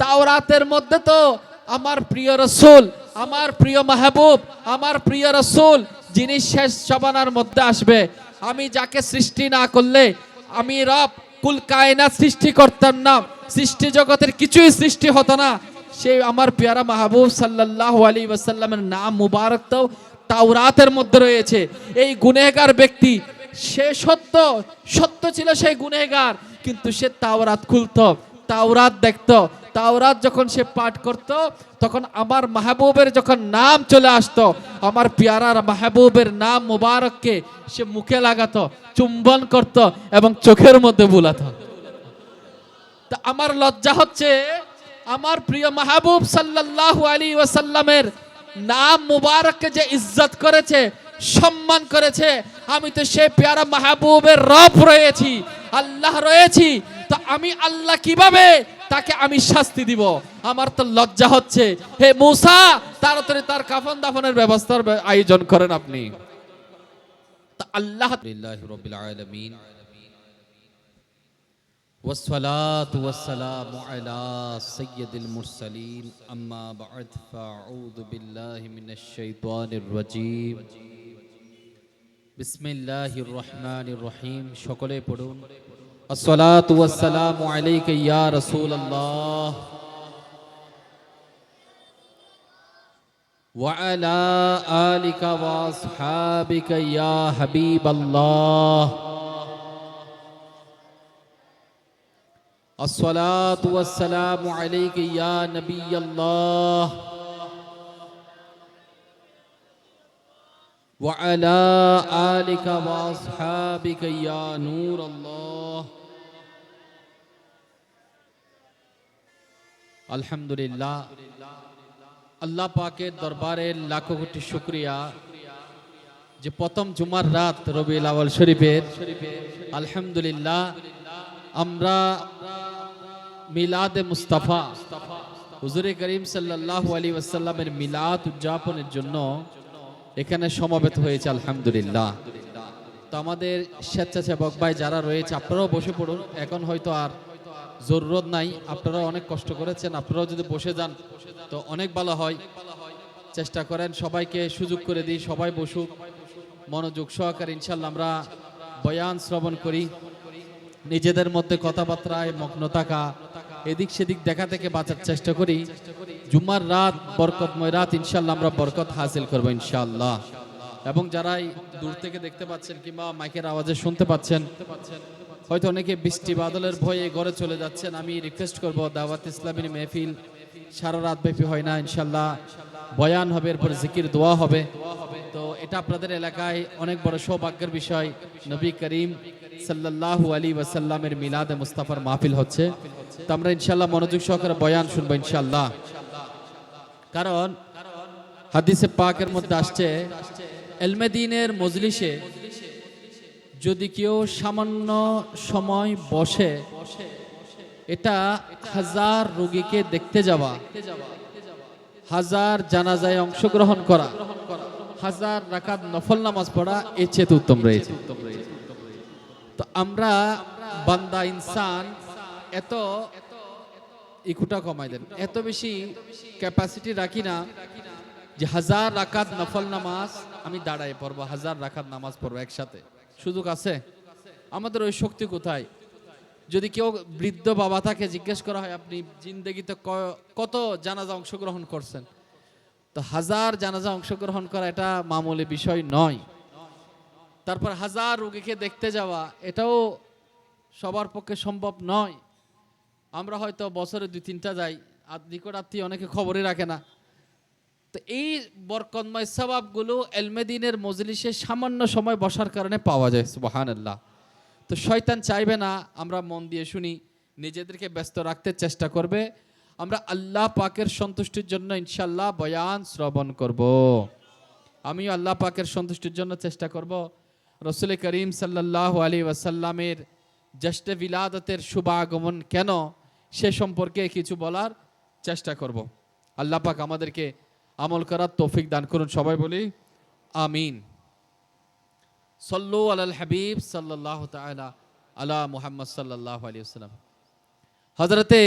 তাওরাতের মধ্যে তো আমার প্রিয় রাসূল, আমার প্রিয় মাহবুব, আমার প্রিয় রাসূল যিনি শেষ জমানার মধ্যে আসবে, আমি যাকে সৃষ্টি না করলে আমি রব কুল কায়নাত সৃষ্টি করতাম না, সৃষ্টি জগতের কিছুই সৃষ্টি হতো না, সেই আমার প্রিয় মাহবুব সাল্লাল্লাহু আলাইহি ওয়াসাল্লামের নাম মুবারক তো তাওরাতের মধ্যে রয়েছে। এই গুনেহগার ব্যক্তি, সে সত্য সত্য ছিল, সেই গুনেহগার, কিন্তু সে তাওরাত খুলতো, তাওরাত দেখতো, তাওরাত যখন সে পাঠ করত তখন আমার মাহবুবের যখন নাম চলে আসতো, আমার পিয়ারার মাহবুবের নাম মুবারককে সে মুখে লাগাতো, চুম্বন করত এবং চোখের মধ্যে বুলাতো। তা আমার লজ্জা হচ্ছে, আমার প্রিয় মাহবুব সাল্লাল্লাহু আলাইহি ওয়াসাল্লামের নাম মুবারককে যে ইজ্জত করেছে, সম্মান করেছে, আমি তো সেই প্যারা মাহবুবের রব রয়েছি, আল্লাহ রয়েছি, তো আমি আল্লাহ কিভাবে তাকে আমি শাস্তি দিব? আমার তো লজ্জা হচ্ছে। হে মূসা, তাড়াতাড়ি তার কাফন দাফনের ব্যবস্থার আয়োজন করেন আপনি। তা আল্লাহ লিল্লাহি রাব্বিল আলামিন والصلاة والسلام على سيد المرسلين أما بعد فأعوذ بالله من الشيطان الرجيم بسم الله الرحمن الرحيم شكله পড়ুন الصلاة والسلام عليك يا رسول الله وعلى آلك وأصحابك يا حبيب الله الصلاة والسلام عليك يا نبي الله وعلى آلك وأصحابك يا نور الله الحمد لله আল্লাহ পাকের দরবারে লাখো কোটি শুকরিয়া যে প্রথম জুমার রাত রবিউল আউয়াল শরীফের আলহামদুলিল্লাহ আমরা মিলাদে মুস্তাফা হুজুরে করিম সাল্লাল্লাহু আলাইহি ওয়াসাল্লামের মিলাদ উদযাপনের জন্য এখানে সমবেত হয়েছে আলহামদুলিল্লাহ। তো আমাদের স্বেচ্ছাসেবক ভাই যারা রয়েছে, আপনারাও বসে পড়ুন, এখন হয়তো আর জরুরত নাই, আপনারা অনেক কষ্ট করেছেন, আপনারাও যদি বসে যান তো অনেক ভালো হয়। চেষ্টা করেন সবাইকে সুযোগ করে দিই, সবাই বসুক, মনোযোগ সহকারে ইনশাআল্লাহ আমরা বয়ান শ্রবণ করি। নিজেদের মধ্যে কথাবার্তায় মগ্ন থাকা, এদিক সেদিক দেখা থেকে বাঁচার চেষ্টা করি। জুমার রাত বরকতময় রাত, ইনশাআল্লাহ আমরা বরকত হাসিল করবো ইনশাআল্লাহ। এবং যারাই দূর থেকে দেখতে পাচ্ছেন কিংবা মাইকের আওয়াজে শুনতে পাচ্ছেন, হয়তো অনেকে বৃষ্টি বাদলের ভয়ে ঘরে চলে যাচ্ছেন, আমি রিকোয়েস্ট করব দাওয়াত ইসলামী মেহফিল সারা রাত ব্যাপী হয় না, ইনশাআল্লাহ বয়ান হবে, এরপর জিকির দোয়া হবে। তো এটা আপনাদের এলাকায় অনেক বড় সৌভাগ্যের বিষয়, নবী করিম সাল্লাল্লাহু আলাইহি ওয়াসাল্লামের মিলাদে মুস্তাফার মাহফিল হচ্ছে। তো আমরা ইনশাআল্লাহ মনোযোগ সহকারে বয়ান শুনবো ইনশাআল্লাহ। কারণ হাদিসে পাকের মধ্যে আসছে, ইলমে দ্বীনের মজলিসে যদি কেউ সামান্য সময় বসে, এটা হাজার রোগীকে দেখতে যাওয়া, হাজার জানাজায় অংশগ্রহণ করা, হাজার রাকাত নফল নামাজ পড়া, এর চেয়ে উত্তম রয়েছে। তো আমরা বান্দা ইনসান এত ইকুটা কমাই দেন, এত বেশি ক্যাপাসিটি রাখি না যে হাজার রাকাত নফল নামাজ আমি দাঁড়ায় পড়বো, হাজার রাকাত নামাজ পড়বো একসাথে। সুযোগ আছে? আমাদের ওই শক্তি কোথায়? যদি কেউ বৃদ্ধ বাবা থাকে, জিজ্ঞেস করা হয় আপনি জিন্দেগিতে কত জানাজা অংশগ্রহণ করছেন, তো হাজার জানাজা অংশগ্রহণ করা এটা মামুলি বিষয় নয়। তারপর হাজার রোগীকে দেখতে যাওয়া, এটাও সবার পক্ষে সম্ভব নয়। আমরা হয়তো বছরে 2-3টা যাই, আর নিকট আত্মীয় অনেকে খবরই রাখে না। তো এই বরকতময় সওয়াবগুলো ইলমে দ্বীনের মজলিসে সামান্য সময় বসার কারণে পাওয়া যায়, সুবহানাল্লাহ। তো শয়তান চাইবে না আমরা মন দিয়ে শুনি, নিজেদেরকে ব্যস্ত রাখতে চেষ্টা করবে। আমরা আল্লাহ পাকের সন্তুষ্টির জন্য ইনশাআল্লাহ বয়ান শ্রবণ করব। আমিও আল্লাহ পাকের সন্তুষ্টির জন্য চেষ্টা করব। রাসূল করিম সাল্লাল্লাহু আলাইহি ওয়াসাল্লামের জশ্নে বিলাদতের শুভাগমন কেন, সে সম্পর্কে কিছু বলার চেষ্টা করব। আল্লাহ পাক আমাদেরকে আমল করার তৌফিক দান করুন, সবাই বলি আমিন। সল্লু আলাল হাবিব সাল্লাল্লাহু তাআলা আলা মুহাম্মদ সাল্লাল্লাহু আলাইহি ওয়াসাল্লাম। হযরতে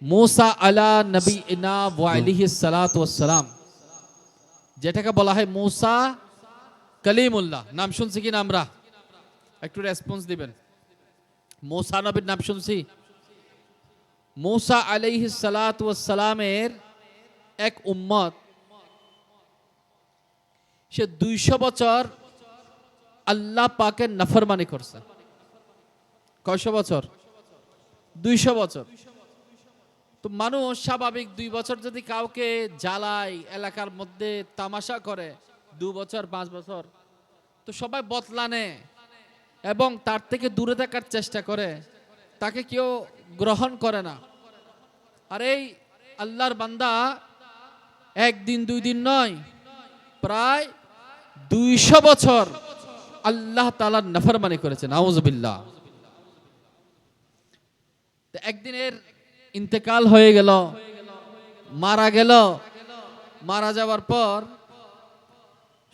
মুসা আলা নবীনা ওয়া আলাইহিস সালাতু ওয়াস সালাম, যেটাকে বলা হয় মুসা কালিমুল্লাহ। নাম শুনছি কিনা আমরা? একটু রেসপন্স দিবেন। মুসা নবীর নাম শুনছি? মুসা আলাইহিস সালাতু ওয়াস সালামের এক উম্মত, সে 200 বছর আল্লাহ পাকের নাফরমানি করছে। কয়শো বছর? 200 বছর। তো মানুষ স্বাভাবিক 2 বছর যদি কাউকে জ্বালায়, এলাকার মধ্যে তামাশা করে 2 বছর 5 বছর, তো সবাই বদলানে এবং তার থেকে দূরে থাকার চেষ্টা করে, তাকে কেউ গ্রহণ করে না। আর এই আল্লাহর বান্দা একদিন 2 দিন নয়, প্রায় 200 বছর আল্লাহ তাআলার নাফরমানি করেছে। নাউযুবিল্লাহ। তো একদিনের ইন্তেকাল হয়ে গেল, মারা গেল। মারা যাওয়ার পর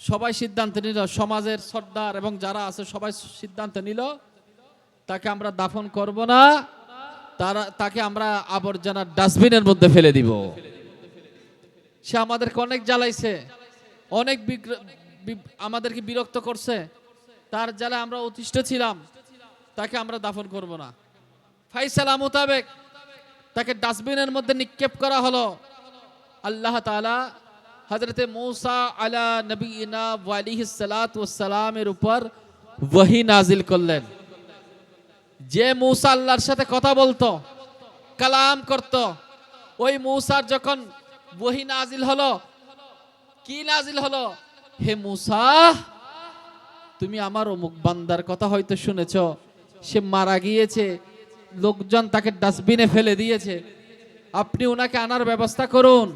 সবাই সিদ্ধান্ত নিল, সমাজের সর্দার এবং যারা আছে সবাই সিদ্ধান্ত নিল, তাকে আমরা দাফন করব না, তাকে আমরা আবর্জনার ডাস্টবিনের মধ্যে ফেলে দিব। সে আমাদেরকে অনেক জ্বালাইছে, অনেক আমাদেরকে বিরক্ত করছে, তার জ্বালায় আমরা অতিষ্ঠ ছিলাম, তাকে আমরা দাফন করব না। ফাইসালা মোতাবেক তাকে ডাস্টবিনের মধ্যে নিক্ষেপ করা হলো। আল্লাহ তাআলা হযরতে মূসা আলা নবীনা ওয়া আলাইহিস সালাতু ওয়াস সালামের উপর ওহী নাজিল করলেন। যে মূসা আল্লাহর সাথে কথা বলতো, কালাম করত, ওই মূসার যখন ওহী নাজিল হলো, কি নাজিল হলো? হে মূসা, তুমি আমার অমুক বান্দার কথা হয়তো শুনেছো, সে মারা গিয়েছে, লোকজন তাকে ডাস্টবিনে ফেলে দিয়েছে, আপনি ওনাকে আনার ব্যবস্থা করুন,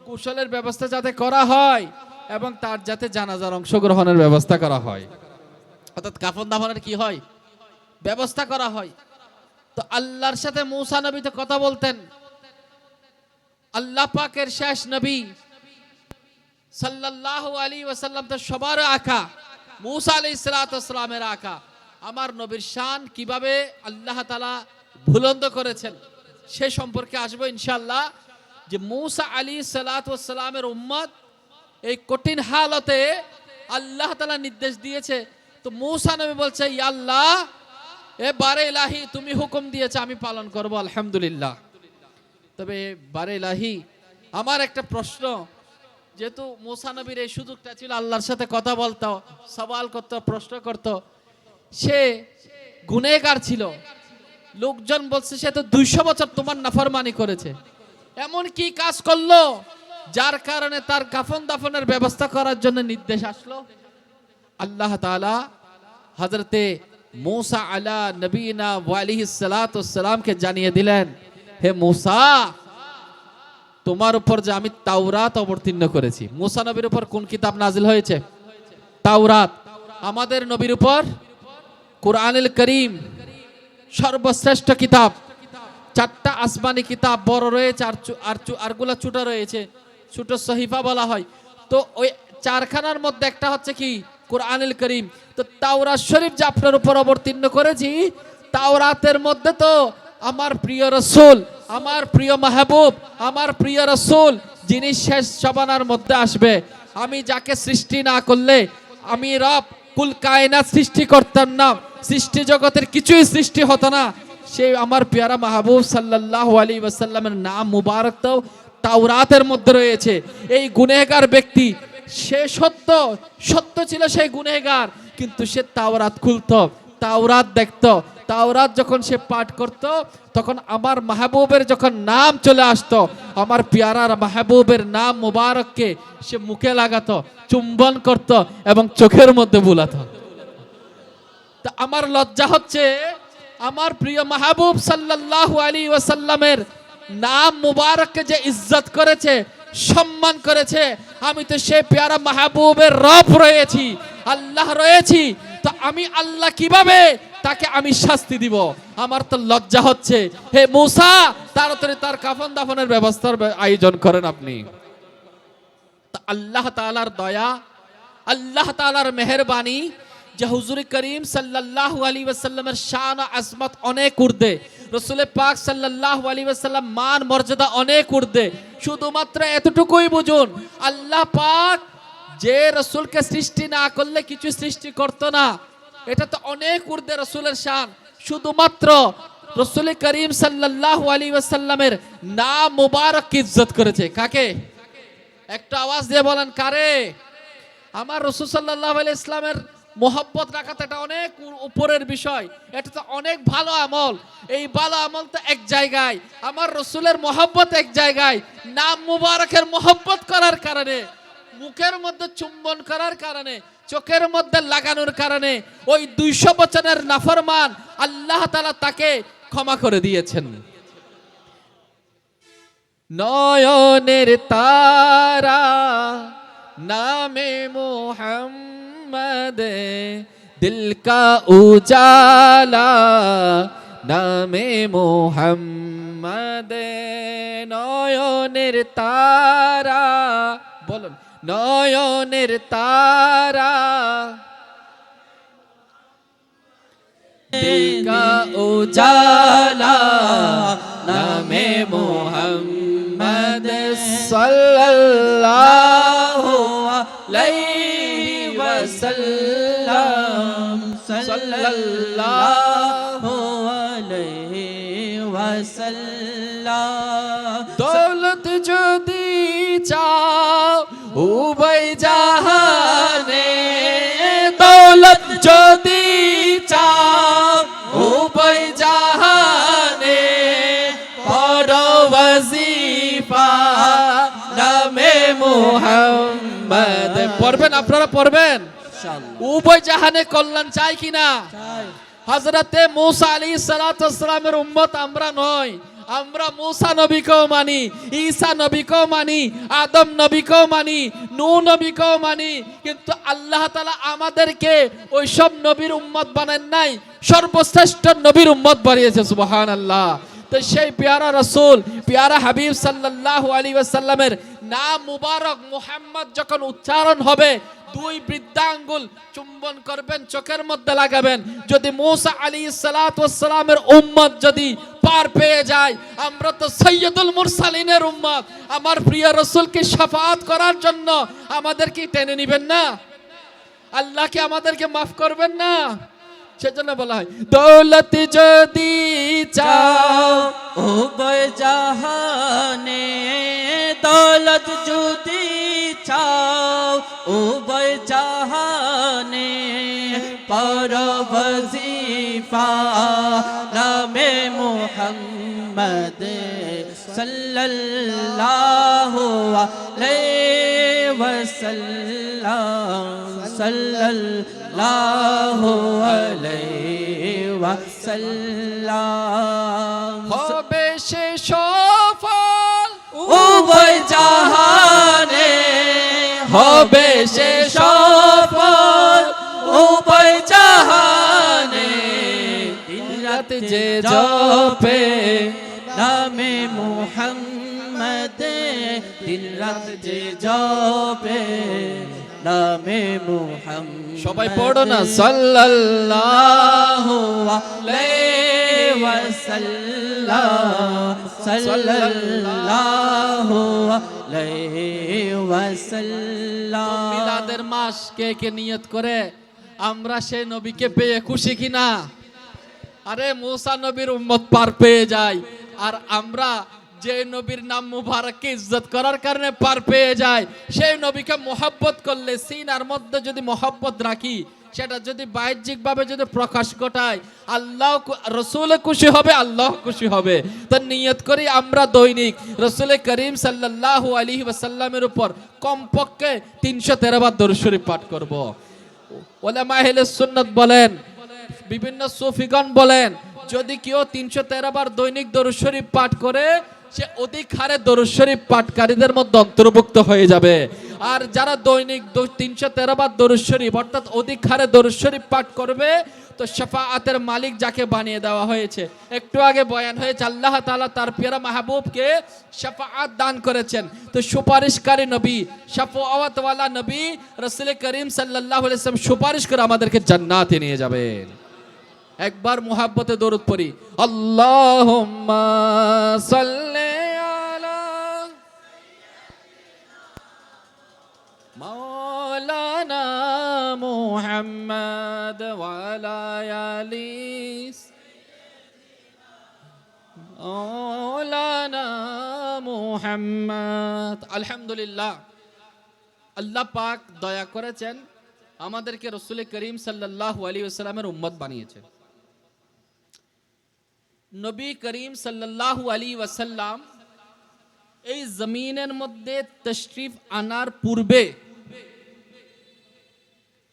কুশলের ব্যবস্থা যাতে করা হয় এবং তার যাতে জানাজার অংশগ্রহণের ব্যবস্থা করা হয়, অর্থাৎ কাফন দাফনের কি হয়, ব্যবস্থা করা হয়। তো আল্লাহর সাথে মূসা নবী তো কথা বলতেন, আল্লাহ পাকের শেষ নবী সাল্লাল্লাহু আলাইহি ওয়াসাল্লাম তো সবার আকা, মূসা আলাইহিস সালাতু ওয়াস সালামের আকা। আমার নবীর শান কিভাবে আল্লাহ তাআলা বুলন্দ করেছেন সে সম্পর্কে আসবো ইনশাআল্লাহ। যে মূসা আলাইহিস সালাতু ওয়াস সালামের উম্মত এই কঠিন হালতে আল্লাহ তাআলা নির্দেশ দিয়েছে, তো মূসা নবী বলছে, ইয়া আল্লাহ, এ বারে ইলাহি, তুমি হুকুম দিয়েছে, আমি পালন করব, আলহামদুলিল্লাহ। তবে বারে ইলাহি, আমার একটা প্রশ্ন, যেহেতু মূসা নবীর এই সুযোগটা ছিল আল্লাহর সাথে কথা বলতো, সওয়াল করত, প্রশ্ন করত, সে গুনেহগার ছিল, লোকজন বলছে সে তো 200 বছর তোমার নাফরমানি করেছে, এমন কি কাজ করলো যার কারণে তার কাফন দাফনের ব্যবস্থা করার জন্য নির্দেশ আসলো? আল্লাহ তাআলা হযরতে মূসা আলা নবীনা ওয়া আলাইহিস সালাতু ওয়াস সালামকে জানিয়ে দিলেন, হে মূসা, তোমার উপর যে আমি তাওরাত অবতীর্ণ করেছি। মূসা নবীর উপর কোন কিতাব নাজিল হয়েছে? তাওরাত। আমাদের নবীর উপর কুরআনুল কারীম, সর্বশ্রেষ্ঠ কিতাব। 4টা আসমানি কিতাব বড় রয়েছে, আরগুলা ছোট রয়েছে, ছোট সহিফা বলা হয়। তো ওই 4খানার মধ্যে একটা হচ্ছে কি? কুরআনুল কারীম। তো তাওরাত শরীফ যে আপনার উপর অবতীর্ণ করেছি, তাওরাতের মধ্যে তো আমার প্রিয় রাসূল, আমার প্রিয় মাহবুব, আমার প্রিয় রাসূল, যিনি শেষ জমানার মধ্যে আসবে, আমি যাকে সৃষ্টি না করলে আমি রব কুল কায়নাত সৃষ্টি করতাম না, সৃষ্টি জগতের কিছুই সৃষ্টি হতো না, সেই আমার প্যারা মাহবুব সাল্লাল্লাহু আলাইহি ওয়াসাল্লামের নাম মুবারক তো তাওরাতের মধ্যে রয়েছে। এই গুনেহগার ব্যক্তি, সে সত্য ছিল, সেই গুনেহগার, কিন্তু সে তাওরাত খুলতো, তাওরাত দেখতো, তাওরাত যখন সে পাঠ করত, তখন আমার মাহবুবের যখন নাম চলে আসতো, আমার প্যারার মাহবুবের নাম মুবারককে সে মুখে লাগাতো, চুম্বন করত এবং চোখের মধ্যে বুলাতো। তা আমার লজ্জা হচ্ছে, আমার প্রিয় মাহবুব সাল্লাল্লাহু আলাইহি ওয়াসাল্লামের নাম মুবারককে যে ইজ্জত করেছে, সম্মান করেছে, আমি তো সে প্যারা মাহবুবের রব রয়েছি, আল্লাহ রয়েছি, তো আমি আল্লাহ কিভাবে তাকে আমি শাস্তি দিব? আমার তো লজ্জা হচ্ছে। হে মূসা, তাড়াতাড়ি তার কাফন দাফনের ব্যবস্থার আয়োজন করেন আপনি। তা আল্লাহ তাআলার দয়া, আল্লাহ তাআলার মেহেরবানি, যে হুজুর করিম সাল্লাল্লাহু আলাইহি ওয়াসাল্লামের শান ও আজমত অনেক ঊর্ধ্বে, রাসূল পাক সাল্লাল্লাহু আলাইহি ওয়াসাল্লাম মান মর্যাদা অনেক ঊর্ধ্বে। শুধুমাত্র এতটুকুই বুঝুন, আল্লাহ পাক যে রাসূলকে সৃষ্টি না করলে কিছু সৃষ্টি করতো না, এটা তো অনেক ঊর্ধ্বে রাসূলের শান। শুধুমাত্র রাসূল করিম সাল্লাল্লাহু আলাইহি ওয়াসাল্লামের নাম মুবারক ইজ্জত করেছে। কাকে? একটা আওয়াজ দিয়ে বলেন কারে? আমার রাসূল সাল্লাল্লাহু আলাইহি ইসলামের মোহাব্বত রাখাটা এটা অনেক উপরের বিষয়, এটা তো অনেক ভালো আমল। এই ভালো আমল তো এক জায়গায়, আমার রাসূলের মোহাব্বত এক জায়গায়, নাম মুবারকের মোহাব্বত করার কারণে, মুখের মধ্যে চুম্বন করার কারণে, চোখের মধ্যে লাগানোর কারণে ওই 200 বছরের নাফরমান আল্লাহ তাআলা তাকে ক্ষমা করে দিয়েছেন। নয়নের তারা নামে মোহাম্মদ, দিল কা উজালা নামে মোহাম্মদ। নয়নের তারা, বলুন নয়নের তারা, দিল কা উজালা নামে মোহাম্মদ সাল্লাল্লাহু আলাইহি ওয়াসাল্লাম, সাল্লাল্লাহু আলাইহি ওয়াসাল্লাম। দৌলত যদি চাও উভয় জাহানে, দৌলত যদি চাও উভয় জাহানে, পড়ো ওয়াজিফা নামে মুহাম্মদ। পড়বেন, আপনারা পড়বেন। উভয় জাহানে কল্যাণ চাই কিনা? হযরতে মূসা আলাইহিস সালাতু ওয়াস সালামের উম্মত আমরা নয়, আমরা মূসা নবীকেও মানি, ঈসা নবীকেও মানি, আদম নবীকেও মানি, নূহ নবীকেও মানি, কিন্তু আল্লাহ তাআলা আমাদেরকে ওই সব নবীর উম্মত বানান নাই, সর্বশ্রেষ্ঠ নবীর উম্মত বানিয়েছে। সুবহানাল্লাহ। তো সেই পেয়ারা রাসূল, পেয়ারা হাবিব সাল্লাল্লাহু আলাইহি ওয়াসাল্লামের নাম মুবারক মুহাম্মদ যখন উচ্চারণ হবে, 2 বৃদ্ধাঙ্গুল চুম্বন করবেন, চোখের মধ্যে লাগাবেন। যদি মূসা আলাইহিস সালাতু ওয়াস সালামের উম্মত যদি পার পেয়ে যায়, আমরা তো সাইয়্যিদুল মুরসালিনের উম্মত, আমার প্রিয় রাসূলকে শাফাআত করার জন্য আমাদেরকে টেনে নেবেন না? আল্লাহ কি আমাদেরকে মাফ করবেন না? সেজন্য বলা হয় দৌলত যদি চাও উভয় জাহানে, দৌলত যদি চাও উভয় জাহানে, পড়ো ওয়াজিফা নামে মুহাম্মদ সাল্লাল্লাহু আলাইহি ওয়াসাল্লাম, সাল্লাল্লাহু আলাইহি ওয়াসাল্লাম। হবে সে সফল উভয় জাহানে, হবে সে সফল উভয় জাহানে, দিন রাত যে জপে নামে মুহাম্মদ, দিন রাত যে জপে নামে মুহাম্মদ। সবাই পড়ো না, সাল্লাল্লাহু আলাইহি ওয়াসাল্লাম, সাল্লাল্লাহু আলাইহি ওয়াসাল্লাম। মিলাদের মাস কে কে নিয়ত করে আমরা সেই নবীকে পেয়ে খুশি কিনা? আরে মূসা নবীর উম্মত পার পেয়ে যায়, আর আমরা যে নবীর নাম মুবারককে ইজ্জত করার কারণে পার পেয়ে যায়, সেই নবীকে মোহাব্বত করলে, সিনার মধ্যে যদি মোহাব্বত রাখি, সেটা যদি বাহ্যিক ভাবে যদি প্রকাশ ঘটায়, আল্লাহ রাসূল খুশি হবে, আল্লাহ খুশি হবে। তো নিয়ত করি আমরা দৈনিক রাসূল করিম সাল্লাল্লাহু আলাইহি ওয়াসাল্লামের উপর কমপক্ষে 313 বার দরুদ শরীফ পাঠ করব। উলামা আহলে সুন্নাত বলেন, বিভিন্ন সুফিগণ বলেন, যদি কেউ 313 বার দৈনিক দরুদ শরীফ পাঠ করে, সে অধিক হারে দরুদ শরীফ পাঠকারীদের মধ্যে অন্তর্ভুক্ত হয়ে যাবে। আর যারা দৈনিক 313 বার দরুদ শরীফ অর্থাৎ অধিক হারে দরুদ শরীফ পাঠ করবে, তো শাফাআতের মালিক যাকে বানিয়ে দেওয়া হয়েছে, একটু আগে বয়ান হয়েছে আল্লাহ তাআলা তার প্রিয় মাহবুবকে শাফাআত দান করেছেন। তো সুপারিশকারী নবী, শাফাআত ওয়ালা নবী রাসূল করিম সাল্লাল্লাহু আলাইহি ওয়াসাল্লাম সুপারিশ করে আমাদেরকে জান্নাতে নিয়ে যাবেন। একবার মুহাব্বতে দরুদ পড়ি, আল্লাহুম্মা সাল্লি আলা মাওলানা মুহাম্মদ ওয়া আলা আলি মাওলানা মুহাম্মদ। আলহামদুলিল্লাহ, আল্লাহ পাক দয়া করেছেন, আমাদেরকে রাসূল করিম সাল্লাল্লাহু আলাইহি ওয়াসাল্লামের উম্মত বানিয়েছেন। নবী করিম সাল্লাল্লাহু আলাইহি ওয়াসাল্লাম এই জমিনের মধ্যে তশরিফ আনার পূর্বে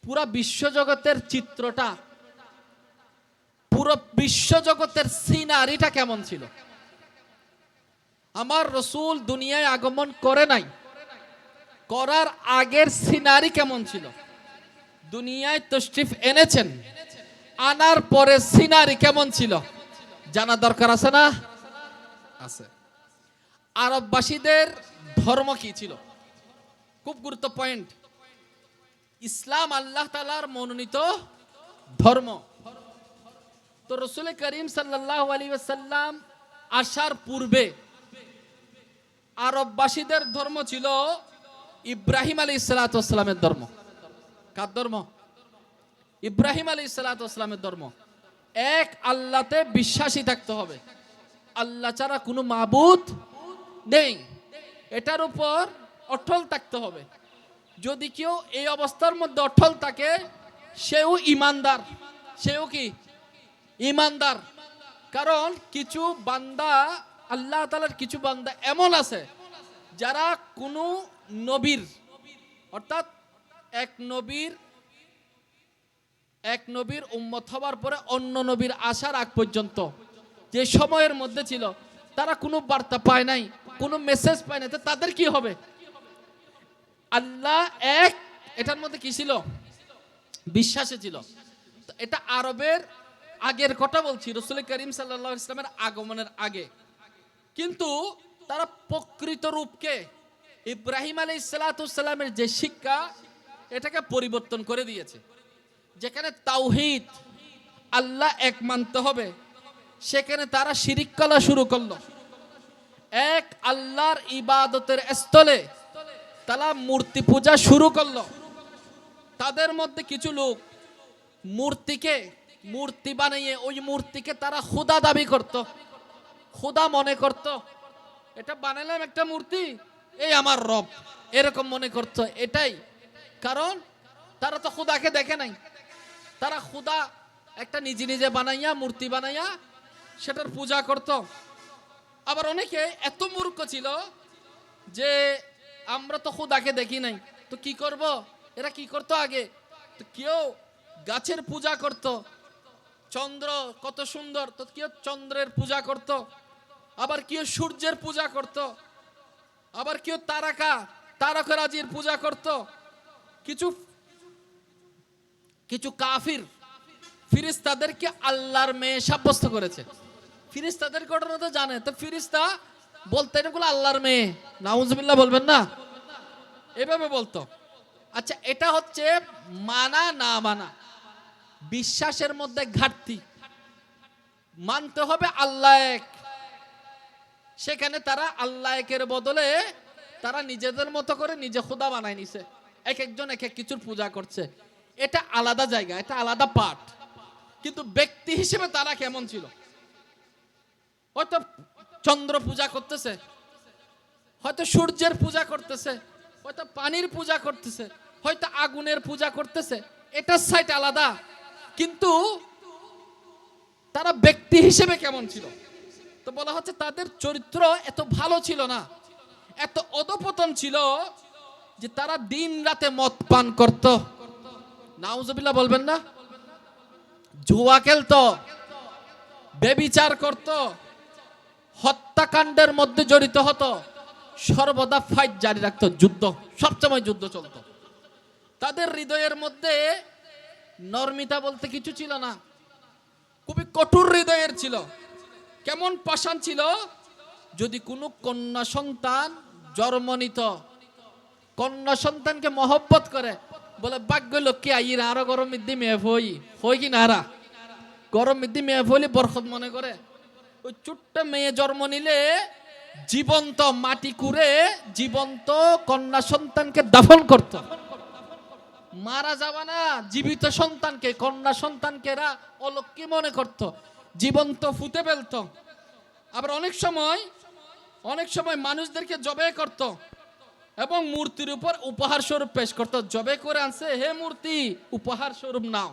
পুরা বিশ্বজগতের চিত্রটা, পুরো বিশ্বজগতের সিনারিটা কেমন ছিল? আমার রসুল দুনিয়ায় আগমন করে নাই, করার আগের সিনারি কেমন ছিল? দুনিয়ায় তশরিফ এনেছেন, আনার পরে সিনারি কেমন ছিল জানা দরকার আছে না? আছে। আরববাসীদের ধর্ম কি ছিল? খুব গুরুত্ব পয়েন্ট। ইসলাম আল্লাহ তাআলার মনোনীত ধর্ম। তো রাসূল করিম সাল্লাল্লাহু আলাইহি ওয়াসাল্লাম আসার পূর্বে আরববাসীদের ধর্ম ছিল ইব্রাহিম আলাইহিস সালাতু ওয়াস সালামের ধর্ম। কার ধর্ম? ইব্রাহিম আলাইহিস সালাতু ওয়াস সালামের ধর্ম। এক আল্লাহতে বিশ্বাসী থাকতে হবে, আল্লাহ ছাড়া কোনো মাবুদ নেই, এটার উপর অটল থাকতে হবে। যদি কেউ এই অবস্থার মধ্যে অটল থাকে, সেও ইমানদার। সেও কি? ইমানদার। কারণ কিছু বান্দা, আল্লাহ তাআলার কিছু বান্দা এমন আছে যারা কোনো নবীর, অর্থাৎ এক নবীর উম্মত হওয়ার পরে অন্য নবীর আসার আগ পর্যন্ত যে সময়ের মধ্যে ছিল, তারা কোনো বার্তা পায় নাই, কোনো মেসেজ পায় নাই। তো তাদের কি হবে? আল্লাহ এক, এটার মধ্যে কি ছিল? বিশ্বাসে ছিল। তো এটা আরবের আগের কথা বলছি, রাসূল করিম সাল্লাল্লাহু আলাইহি ওয়াসাল্লামের আগমনের আগে। কিন্তু তারা প্রকৃত রূপকে, ইব্রাহিম আলাইহিস সালাতু ওয়াস সালামের যে শিক্ষা, এটাকে পরিবর্তন করে দিয়েছে। যেখানে তাওহীদ, আল্লাহ এক মানতে হবে, সেখানে তারা শিরিক করা শুরু করলো। এক আল্লাহর ইবাদতের স্থলে তারা মূর্তি পূজা শুরু করলো। তাদের মধ্যে কিছু লোক মূর্তি বানিয়ে ওই মূর্তিকে তারা খোদা দাবি করত, খোদা মনে করত। এটা বানালাম একটা মূর্তি, এই আমার রব, এরকম মনে করত। এটাই কারণ তারা তো খোদাকে দেখে নাই। তারা খোদা একটা নিজে নিজে বানাইয়া, মূর্তি বানাইয়া সেটার পূজা করত। আবার অনেকে এত মূর্খ ছিল যে আমরা তো খোদাকে দেখি নাই, তো কি করব? এরা কি করত আগে? তো কেউ গাছের পূজা করত, চন্দ্র কত সুন্দর, তো কেউ চন্দ্রের পূজা করত, আবার কেউ সূর্যের পূজা করত, আবার কেউ তারকারাজির পূজা করত। কিছু কাফির ফিরিস্তাদেরকে আল্লাহর মেয়ে সাব্যস্ত করেছে। ফিরিস্তাদের ঘটনা তো জানে, তো ফিরিস্তা বলতে এগুলো আল্লাহর মেয়ে, নাউজুবিল্লাহ বলবেন না, এভাবে বলতো। আচ্ছা, এটা হচ্ছে মানা না মানা, বিশ্বাসের মধ্যে ঘাটতি। মানতে হবে আল্লাহ এক, সেখানে তারা আল্লাহ একের বদলে তারা নিজেদের মতো করে নিজে খোদা বানায় নিছে। এক একজন এক এক কিছুর পূজা করছে। এটা আলাদা জায়গা, এটা আলাদা পাঠ। কিন্তু ব্যক্তি হিসেবে তারা কেমন ছিল? হয়তো চন্দ্র পূজা করতেছে, হয়তো সূর্যের পূজা করতেছে, হয়তো পানির পূজা করতেছে, হয়তো আগুনের পূজা করতেছে, এটার সাইট আলাদা। কিন্তু তারা ব্যক্তি হিসেবে কেমন ছিল? তো বলা হচ্ছে তাদের চরিত্র এত ভালো ছিল না, এত অধপতন ছিল যে তারা দিন রাতে মদ পান করত, নাউজুবিল্লাহ বলবেন না, জুয়া খেলতো, ব্যভিচার করত, হত্যাকাণ্ডের মধ্যে জড়িত হতো, সর্বদা ফাইট জারি রাখতো, যুদ্ধ, সবসময় যুদ্ধ চলতো। তাদের হৃদয়ের মধ্যে নরমিতা বলতে কিছু ছিল না, খুবই কঠোর হৃদয়ের ছিল। কেমন পাষাণ ছিল, যদি কোনো কন্যা সন্তান জন্ম নিত, কন্যা সন্তানকে মহব্বত করে, বলে ভাগ্য লক্ষ্মী আইরা আরো গরম মিদ্দি মেয়ে হই কি নারা গরম মিদ্দি মেয়ে ফইলে বরকত মনে করে। ওই ছোট্ট মেয়ে জন্ম নিলে জীবন্ত মাটি কুড়ে জীবন্ত কন্যা সন্তানকে দাফন করত। মারা যাবা না, জীবিত সন্তানকে, কন্যা সন্তানকে এরা অলক্ষ্মী মনে করত, জীবন্ত ফুতে ফেলত। আবার অনেক সময় মানুষদেরকে জবে করত এবং মূর্তির উপর উপহার স্বরূপ পেশ করত। জবে করে আনছে, হে মূর্তি উপহার স্বরূপ নাও।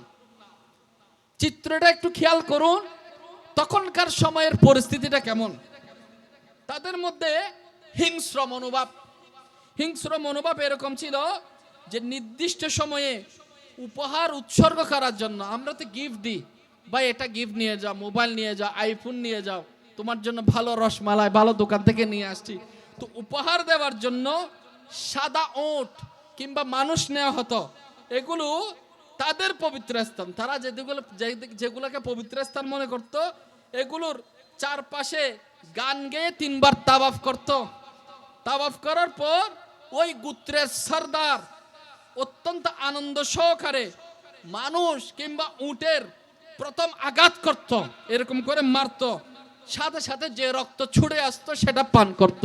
চিত্রটা একটু খেয়াল করুন, তখনকার সময়ের পরিস্থিতিটা কেমন। তাদের মধ্যে হিংস্র মনোভাব এরকম ছিল যে নির্দিষ্ট সময়ে উপহার উৎসর্গ করার জন্য, আমরা তো গিফট দিই, ভাই এটা গিফট নিয়ে যাও, মোবাইল নিয়ে যাও, আইফোন নিয়ে যাও, তোমার জন্য ভালো রসমালাই ভালো দোকান থেকে নিয়ে আসছি। তো উপহার দেওয়ার জন্য সাদা ওট কিংবা মানুষ নেওয়া হতো। এগুলো তাদের পবিত্র স্থান, তারা যেগুলোকে পবিত্র স্থান মনে করত, এগুলোর চারপাশে গান গেয়ে 3 বার তাওয়াফ করত। তাওয়াফ করার পর ওই গোত্রের সরদার অত্যন্ত আনন্দ সহকারে মানুষ কিংবা উটের প্রথম আঘাত করত, এরকম করে মারত, সাথে সাথে যে রক্ত ছুড়ে আসতো সেটা পান করত।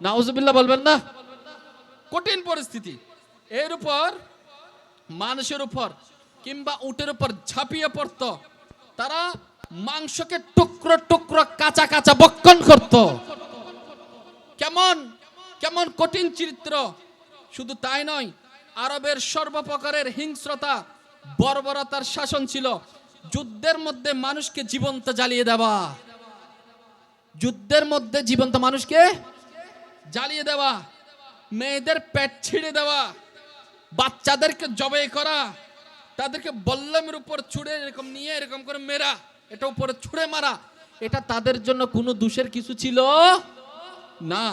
নাউজুবিল্লাহ বলবেন না? কঠিন পরিস্থিতি। এর উপর মানুষের উপর কিংবা উটের উপর ঝাঁপিয়ে পড়ত, তারা মাংসকে টুকরো টুকরো কাঁচা কাঁচা ভক্ষণ করত। কেমন কঠিন চরিত্র। শুধু তাই নয়, আরবের সর্বপ্রকারের হিংস্রতা বর্বরতার শাসন ছিল। যুদ্ধের মধ্যে মানুষকে জীবন্ত জ্বালিয়ে দেওয়া, যুদ্ধের মধ্যে জীবন্ত মানুষকে জ্বালিয়ে দেওয়া, মেয়েদের পেট ছিঁড়ে দেওয়া, বাচ্চাদেরকে জবাই করা, তাদেরকে বল্লমের উপর ছুঁড়ে এরকম নিয়ে এরকম করে মেরা, এটা উপরে ছুঁড়ে মারা, এটা তাদের জন্য কোনো দোষের কিছু ছিল না।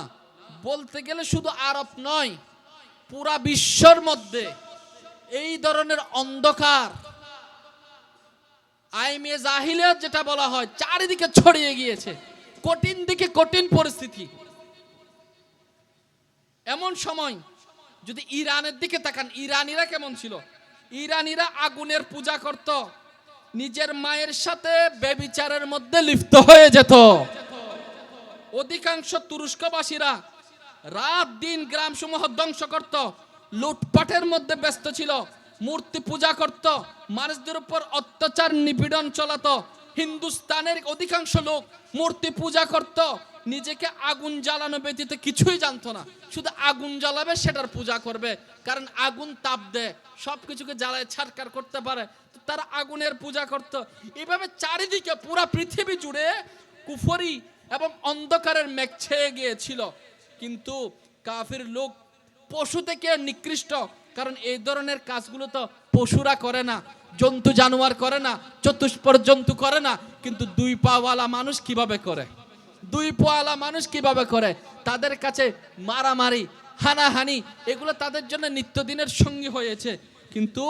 বলতে গেলে শুধু আরব নয়, পুরা বিশ্বর মধ্যে এই ধরনের অন্ধকার আইমে জাহিলিয়াত যেটা বলা হয় চারিদিকে ছড়িয়ে গিয়েছে। কঠিন দিকে কঠিন পরিস্থিতি। এমন সময় যদি ইরানের দিকে তাকান, ইরানিরা কেমন ছিল? ইরানিরা আগুনের পূজা করত, নিজের মায়ের সাথে ব্যভিচারের মধ্যে লিপ্ত হয়ে যেত। অধিকাংশ তুরস্কবাসীরা রাত দিন গ্রামসমূহ ধ্বংস করত, লুটপাটের মধ্যে ব্যস্ত ছিল, মূর্তি পূজা করত, মানুষদের উপর অত্যাচার নিপীড়ন চালাতো। হিন্দুস্তানের অধিকাংশ লোক মূর্তি পূজা করত, নিজেকে আগুন জ্বালানো ব্যতীত কিছুই জানতো না, শুধু আগুন জ্বালাবে সেটার পূজা করবে, কারণ আগুন তাপ দেয়, সবকিছুকে জ্বালায় ছারকার করতে পারে। তো তারা আগুনের পূজা করত। এইভাবে চারিদিকে পুরা পৃথিবী জুড়ে কুফরি এবং অন্ধকারের মেঘ ছেয়ে গিয়েছিল। কিন্তু কাফির লোক পশু থেকে নিকৃষ্ট, কারণ এই ধরনের কাজগুলো তো পশুরা করে না, জন্তু জানোয়ার করে না, চতুষ্পদ জন্তু করে না, কিন্তু 2 পাওয়ালা মানুষ কিভাবে করে, 2 পাওয়ালা মানুষ কিভাবে করে। তাদের কাছে মারামারি হানাহানি এগুলো তাদের জন্য নিত্যদিনের সঙ্গী হয়েছে। কিন্তু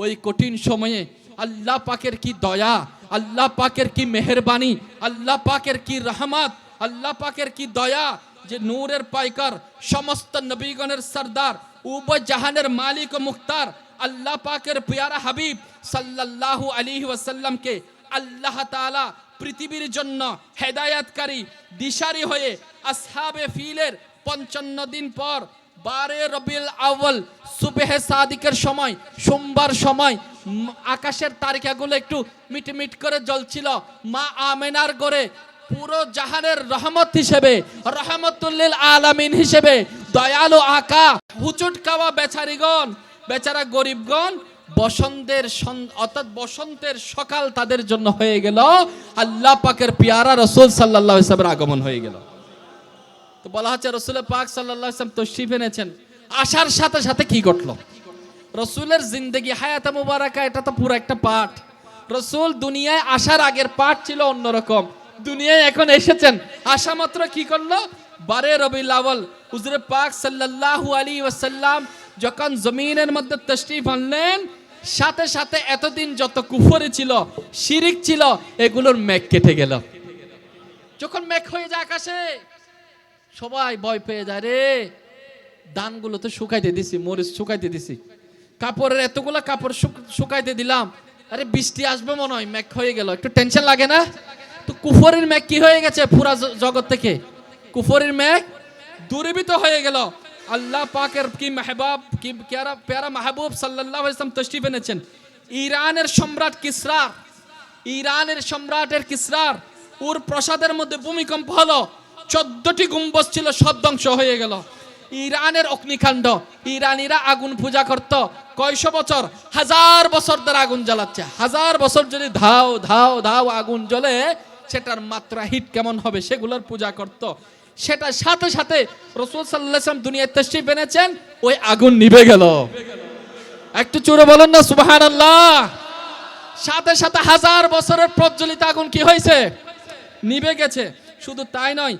ওই কঠিন সময়ে আল্লাহ পাকের কি দয়া, আল্লাহ পাকের কি মেহেরবানি, আল্লাহ পাকের কি রহমত, আল্লাহ পাকের কি দয়া, যে নূরের পাইকার, সমস্ত নবীগণের সরদার, উভয় জাহানের মালিক ও মুখতার আল্লাহ পাকের প্যারা হাবিব সাল্লাল্লাহু আলাইহি ওয়াসাল্লামকে আল্লাহ তাআলা পৃথিবীর জন্য হেদায়েতকারী দিশারি হয়ে আসহাবে ফিলের 55 দিন পর 12 রবিউল আউয়াল সুবহে সাদিকের সময়, সোমবার সময়, আকাশের তারকাগুলো একটু মিটমিট করে জ্বলছিল। মা আমেনার ঘরে পুরো জাহানের রহমত হিসেবে, রহমতুল্লিল আলামিন হিসেবে দয়ালু আকা হুচুট খাওয়া বেচারিগণ, বেচারা গরিবগণ, বসন্তের সকাল তাদের জন্য হয়ে গেল, আল্লাহ পাকের পিয়ারা রাসূল সাল্লাল্লাহু আলাইহি ওয়াসাল্লামের আগমন হয়ে গেল। তো বলা হচ্ছে রাসূল পাক সাল্লাল্লাহু আলাইহি ওয়াসাল্লাম তশরিফ এনেছেন, আসার সাথে সাথে কি ঘটলো? রাসূলের জিন্দেগি হায়াতে মুবারাকা, এটা তো পুরো একটা পাঠ। রাসূল দুনিয়ায় আসার আগের পাঠ ছিল অন্যরকম, দুনিয়ায় এখন এসেছেন, আসা মাত্র কি করলো? 12 রবিউল আউয়াল হুজুর পাক সাল্লাল্লাহু আলাইহি ওয়াসাল্লাম যখন জমিনের মধ্যে তশরিফ আনলেন, সাথে সাথে এতদিন যত কুফরি ছিল, শিরিক ছিল, এগুলোর মেঘ কেটে গেল। যখন মেঘ হয়ে যায় আকাশে, সবাই ভয় পেয়ে যায়, রে ধানগুলো তো শুকাইতে দিছি, মরিচ শুকাইতে দিছি, কাপড়ের এতগুলো কাপড় শুকাইতে দিলাম, আরে বৃষ্টি আসবে মনে হয়, মেঘ হয়ে গেল, একটু টেনশন লাগে না? তো কুফরির মেঘ কি হয়ে গেছে? পুরা জগৎ থেকে কুফরির মেঘ দূরীভূত হয়ে গেল। আল্লাহ পাকের কি মেহবাব, কি প্যারা মাহবুব সাল্লাল্লাহু আলাইহি ওয়াসাল্লাম তশরিফ এনেছেন। ইরানের সম্রাট কিসরার, ইরানের সম্রাটের কিসরার ওর প্রাসাদের মধ্যে ভূমিকম্প হলো, 14টি গম্বুজ ছিল, সব ধ্বংস হয়ে গেল। ইরানের অগ্নিকাণ্ড, ইরানিরা আগুন পূজা করত কয়শো বছর, 1000 বছর ধরে আগুন জ্বালাচ্ছে। 1000 বছর যদি ধাও ধাও ধাও আগুন জ্বলে, সেটার মাত্রা হিট কেমন হবে সেগুলোর পূজা করত। সেটা সাথে সাথে রাসূল সাল্লাল্লাহু আলাইহি ওয়াসাল্লাম দুনিয়ায় তাশরীফ এনেছেন, ওই আগুন নিভে গেল। একটু জোরে বলেন না সুবহানাল্লাহ। সাথে সাথে 1000 বছরের প্রজ্বলিত আগুন কি হয়েছে? নিভে গেছে। শুধু তাই নয়,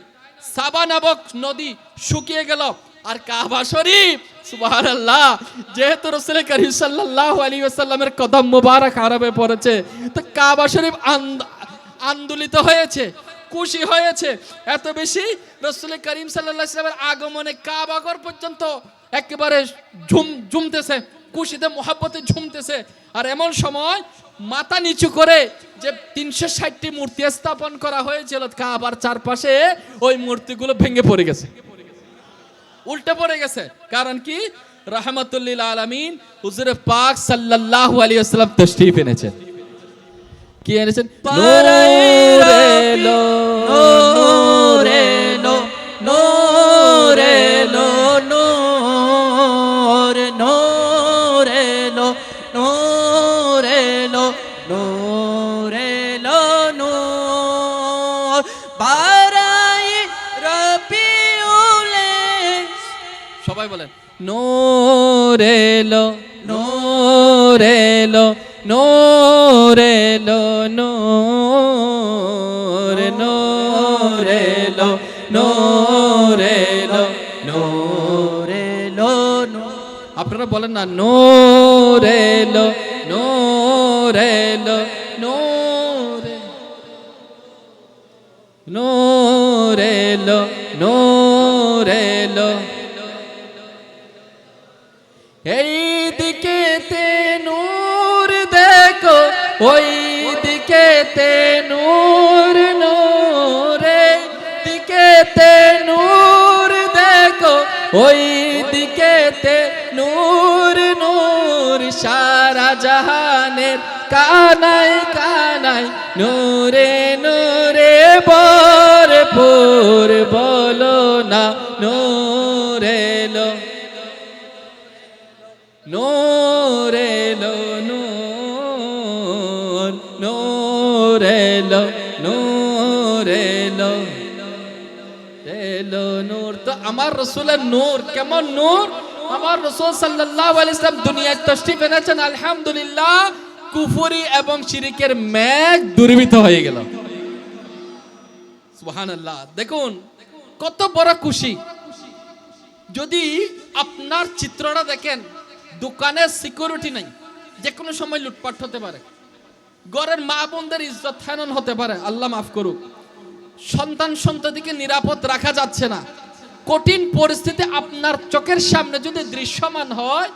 সাবা নামক নদী শুকিয়ে গেল। আর কাবা শরীফ, সুবহানাল্লাহ, যেহেতু রাসূল করিম সাল্লাল্লাহু আলাইহি ওয়াসাল্লামের কদম মুবারক আরবে পড়েছে, তো কাবা শরীফ আন্দোলিত হয়েছে, খুশি হয়েছে। এত বেশি রাসূল করিম সাল্লাল্লাহু আলাইহি ওয়াসাল্লামের আগমনে কাবা ঘর পর্যন্ত একেবারে ঝুমতেছে, খুশিতে মোহাব্বতে ঝুমতেছে। আর এমন সময় মাথা নিচু করে যে 360টি মূর্তি স্থাপন করা হয়েছিল কাবার চারপাশে, ওই মূর্তিগুলো ভেঙে পড়ে গেছে, উল্টে পড়ে গেছে। কারণ কি? রাহমাতুল লিল আলামিন হুজুর পাক সাল্লাল্লাহু আলাইহি ওয়াসাল্লাম তাশরীফ এনেছেন। কি এনেছেন? নূর এলো, নূর এলো, নূর এলো, নূর, নূর এলো, নূর এলো, নূর এলো, নূর বারাই রবিউলে। সবাই বলেন নূর এলো, নূর এলো, নূর এলো, নূর, নূর এলো, নূর এলো, নূর এলো। আপনারা বলেন না নূর এলো, নূর এলো, নূর, নূর এলো, নূর এলো। এই দিকেতে নূর দেখো, ওই দিকেতে নূর, নূর, এই দিকেতে নূর দেখো, ওই দিকেতে নূর, নূর, সারা জাহানের কানাই কানাই নূরে নূরে ভরপুর, বলো না নূর এলো, নূর এলো, নূর, নূর এলো, নূর এলো, এলো নূর। তো আমার রাসূলের নূর কেমন নূর? আমার রাসূল সাল্লাল্লাহু আলাইহি ওয়াসাল্লাম দুনিয়ায় তাশরীফ এনেছেন, আলহামদুলিল্লাহ, কুফরি এবং শিরকের মেঘ দূরীভূত হয়ে গেল। সুবহানাল্লাহ। দেখুন কত বড় খুশি। যদি আপনার চিত্রটা দেখেন, দোকানের সিকিউরিটি নাই, যে কোনো সময় লুটপাট হতে পারে, ঘরের মা বোনদের ইজ্জত হানন হতে পারে, আল্লাহ মাফ করুক, সন্তান সন্ততিকে নিরাপদ রাখা যাচ্ছে না, কঠিন পরিস্থিতি আপনার চোখের সামনে যদি দৃশ্যমান হয়,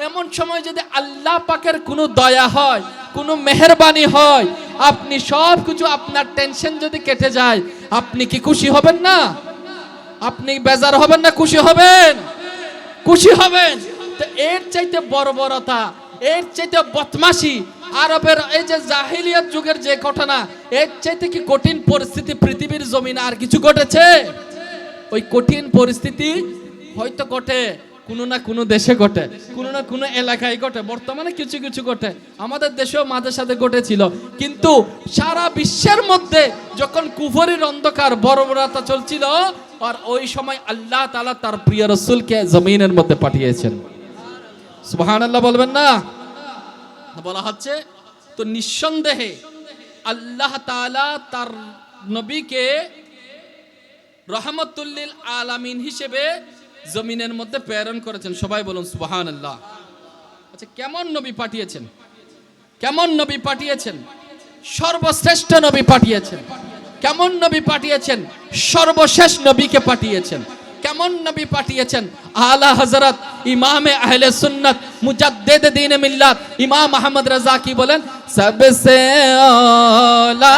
এমন সময় যদি আল্লাহ পাকের কোনো দয়া হয়, কোনো মেহেরবানি হয়, আপনি সব কিছু, আপনার টেনশন যদি কেটে যায়, আপনি কি খুশি হবেন না? আপনি বেজার হবেন না? খুশি হবেন, খুশি হবেন। তো এর চাইতে বর্বরতা, এর চাইতে বদমাশি, আরবের এই যে জাহিলিয়াত যুগের যে ঘটনা, এর চাইতে কি কঠিন পরিস্থিতি পৃথিবীর জমিনে আর কিছু ঘটেছে? ওই কঠিন পরিস্থিতি হয়তো ঘটে কোনো না কোনো দেশে, ঘটে কোনো না কোনো এলাকায়, ঘটে বর্তমানে কিছু কিছু ঘটে, আমাদের দেশেও মাঝে সাথে ঘটেছিল। কিন্তু সারা বিশ্বের মধ্যে যখন কুফরির অন্ধকার বর্বরতা চলছিল, আর ওই সময় আল্লাহ তাআলা তার প্রিয় রাসূলকে জমিনের মধ্যে পাঠিয়েছেন। সুবহানাল্লাহ বলবেন না? বলা হচ্ছে তো নিঃসন্দেহে আল্লাহ তাআলা তার নবীকে রহমতুল লিল আলামিন হিসেবে জমিনের মধ্যে প্রেরণ করেছেন। সবাই বলুন সুবহানাল্লাহ। আচ্ছা, কেমন নবী পাঠিয়েছেন? কেমন নবী পাঠিয়েছেন? সর্বশ্রেষ্ঠ নবী পাঠিয়েছেন। কেমন নবী পাঠিয়েছেন? সর্বশেষ নবীকে পাঠিয়েছেন। কেমন নবী পাঠিয়েছেন? আলা হযরত ইমামে আহলে সুন্নাত মুজাদ্দিদ দ্বীন মিল্লাত ইমাম আহমদ রাজা কি বলেন? সবসে আলা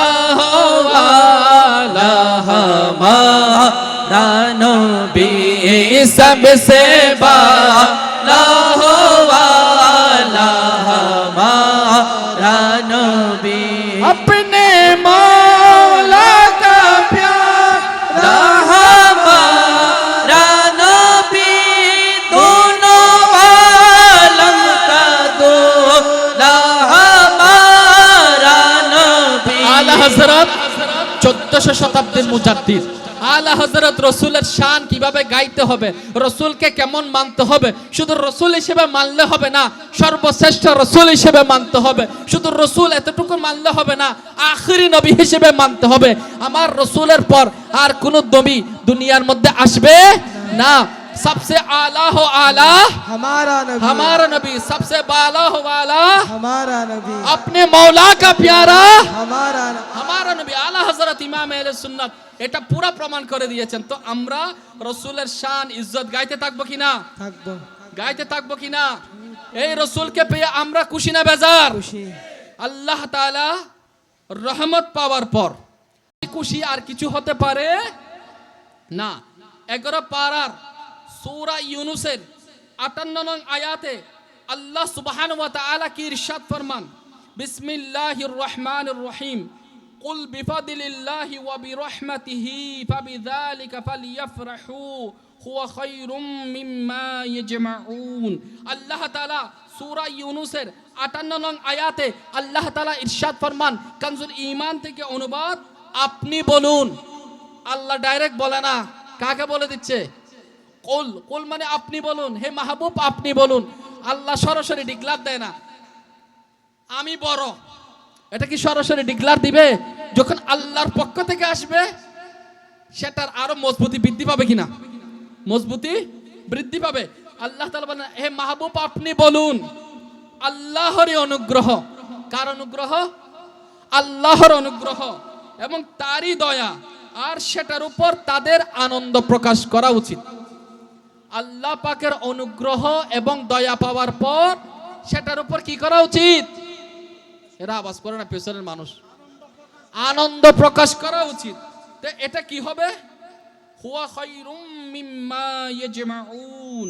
আলা हमारा नबी सबसे बाला वाला हमारा नबी अपने मौला का प्यारा हमारा नबी दोनों आलम का दूल्हा हमारा नबी आला हजरत 1400 শতাব্দীর মুজাদ্দিদ আলা হযরত রাসূলের শান কিভাবে গাইতে হবে, রাসূলকে কেমন মানতে হবে, শুধু রাসূল হিসেবে মানলে হবে না, সর্বশ্রেষ্ঠ রাসূল হিসেবে মানতে হবে। শুধু রাসূল এতটুকু মানলে হবে না, আখেরি নবী হিসেবে মানতে হবে। আমার রাসূলের পর আর কোন নবী দুনিয়ার মধ্যে আসবে না। सबसे आला हो आला हमारा नबी, सबसे बाला हो वाला हमारा नबी, अपने मौला का प्यारा हमारा নবী আলা হযরত ইমাম আহলে সুন্নাত এটা পুরো প্রমাণ করে দিয়েছেন। তো আমরা রাসূলের শান ইজ্জত গাইতে থাকবো কিনা? থাকবো, গাইতে থাকবো কিনা? এই রাসূলকে পেয়ে আমরা খুশি না বেজার? খুশি। আল্লাহ তাআলা রহমত পাওয়ার পর খুশি আর কিছু হতে পারে না। 11 পারার সূরা ইউনূসের 58 নং আয়াতে আল্লাহ সুবহানাহু ওয়া তাআলা কি ইরশাদ ফরমান? বিসমিল্লাহির রহমানির রহিম কুল বিফাদিলিল্লাহি ওয়া বিরহমাতিহি ফাবিযালিকা ফালইফরাহু হুয়া খায়রুম মিম্মা ইয়াজমাউন। আল্লাহ তাআলা সূরা ইউনূসের 58 নং আয়াতে আল্লাহ তাআলা ইরশাদ ফরমান, কানজুল ঈমান থেকে অনুবাদ, আপনি বলুন। আল্লাহ ডাইরেক্ট বলে না, কাকে বলে দিচ্ছে? কুল, কুল মানে আপনি বলুন, হে মাহবুব আপনি বলুন। আল্লাহ সরাসরি ডিক্লার দেয় না আমি বড়। এটা কি সরাসরি ডিক্লার দিবে? যখন আল্লাহর পক্ষ থেকে আসবে সেটার আরো মজবুতি বৃদ্ধি পাবে কিনা? মজবুতি বৃদ্ধি পাবে। আল্লাহ তাআলা বলেন, হে মাহবুব আপনি বলুন। আল্লাহর অনুগ্রহ, কার অনুগ্রহ? আল্লাহর অনুগ্রহ এবং তারই দয়া, আর সেটার উপর তাদের আনন্দ প্রকাশ করা উচিত। আল্লাহ পাকের অনুগ্রহ এবং দয়া পাওয়ার পর সেটার উপর কি করা উচিত? এরা আওয়াজ করে না পেছনের মানুষ, আনন্দ প্রকাশ করা উচিত। তো এটা কি হবে? হুয়া খায়রুম মিম্মা ইয়াজমাউন,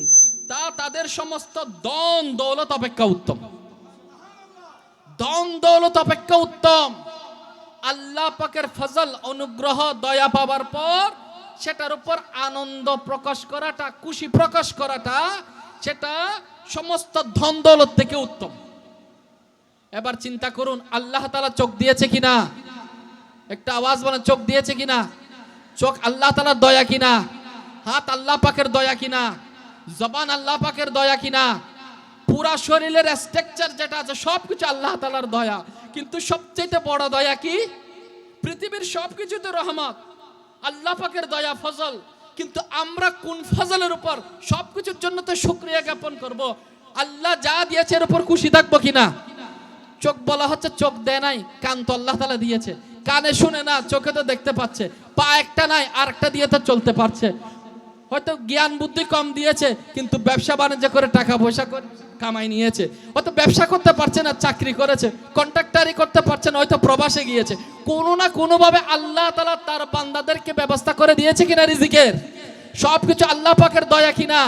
তা তাদের সমস্ত ধন দৌলত অপেক্ষা উত্তম। ধন দৌলত অপেক্ষা উত্তম। আল্লাহ পাকের ফজল, অনুগ্রহ, দয়া পাওয়ার পর সেটার উপর আনন্দ প্রকাশ করাটা, খুশি প্রকাশ করাটা, সেটা সমস্ত ধন দৌলত থেকে উত্তম। এবার চিন্তা করুন, আল্লাহ তাআলা চোখ দিয়েছে কিনা? একটা আওয়াজ বলেন, চোখ দিয়েছে কিনা? চোখ আল্লাহ তাআলার দয়া কিনা? হাত আল্লাহ পাকের দয়া কিনা? জবান আল্লাহ পাকের দয়া কিনা? পুরা শরীরের স্ট্রাকচার যেটা আছে সবকিছু আল্লাহ তাআলার দয়া। কিন্তু সবচেয়ে বড় দয়া কি? পৃথিবীর সবকিছুতে রহমত, আল্লাহ পাকের দয়া, ফজল। কিন্তু আমরা কোন ফজলের উপর? সবকিছুর জন্য তো শুকরিয়া জ্ঞাপন করব। আল্লাহ যা দিয়েছে এর উপর খুশি থাকবো কিনা? চোখ বলা হচ্ছে চোখ দেয় নাই, কান তো আল্লাহ তাআলা দিয়েছে। কানে শুনে না, চোখে তো দেখতে পাচ্ছে। পা একটা নাই, আরেকটা দিয়ে তো চলতে পারছে। হয়তো জ্ঞান বুদ্ধি কম দিয়েছে, কিন্তু ব্যবসা বাণিজ্য করে টাকা পয়সা করে কামাই নিয়েছে। হয়তো ব্যবসা করতে পারছে না, চাকরি করেছে। কন্ট্রাক্টারি করতে পারছে না, হয়তো প্রবাসে গিয়েছে। কোনো না কোনো ভাবে আল্লাহ তাআলা তার বান্দাদেরকে ব্যবস্থা করে দিয়েছে কিনা রিজিকের? সবকিছু আল্লাহ পাকের দয়া কিনা?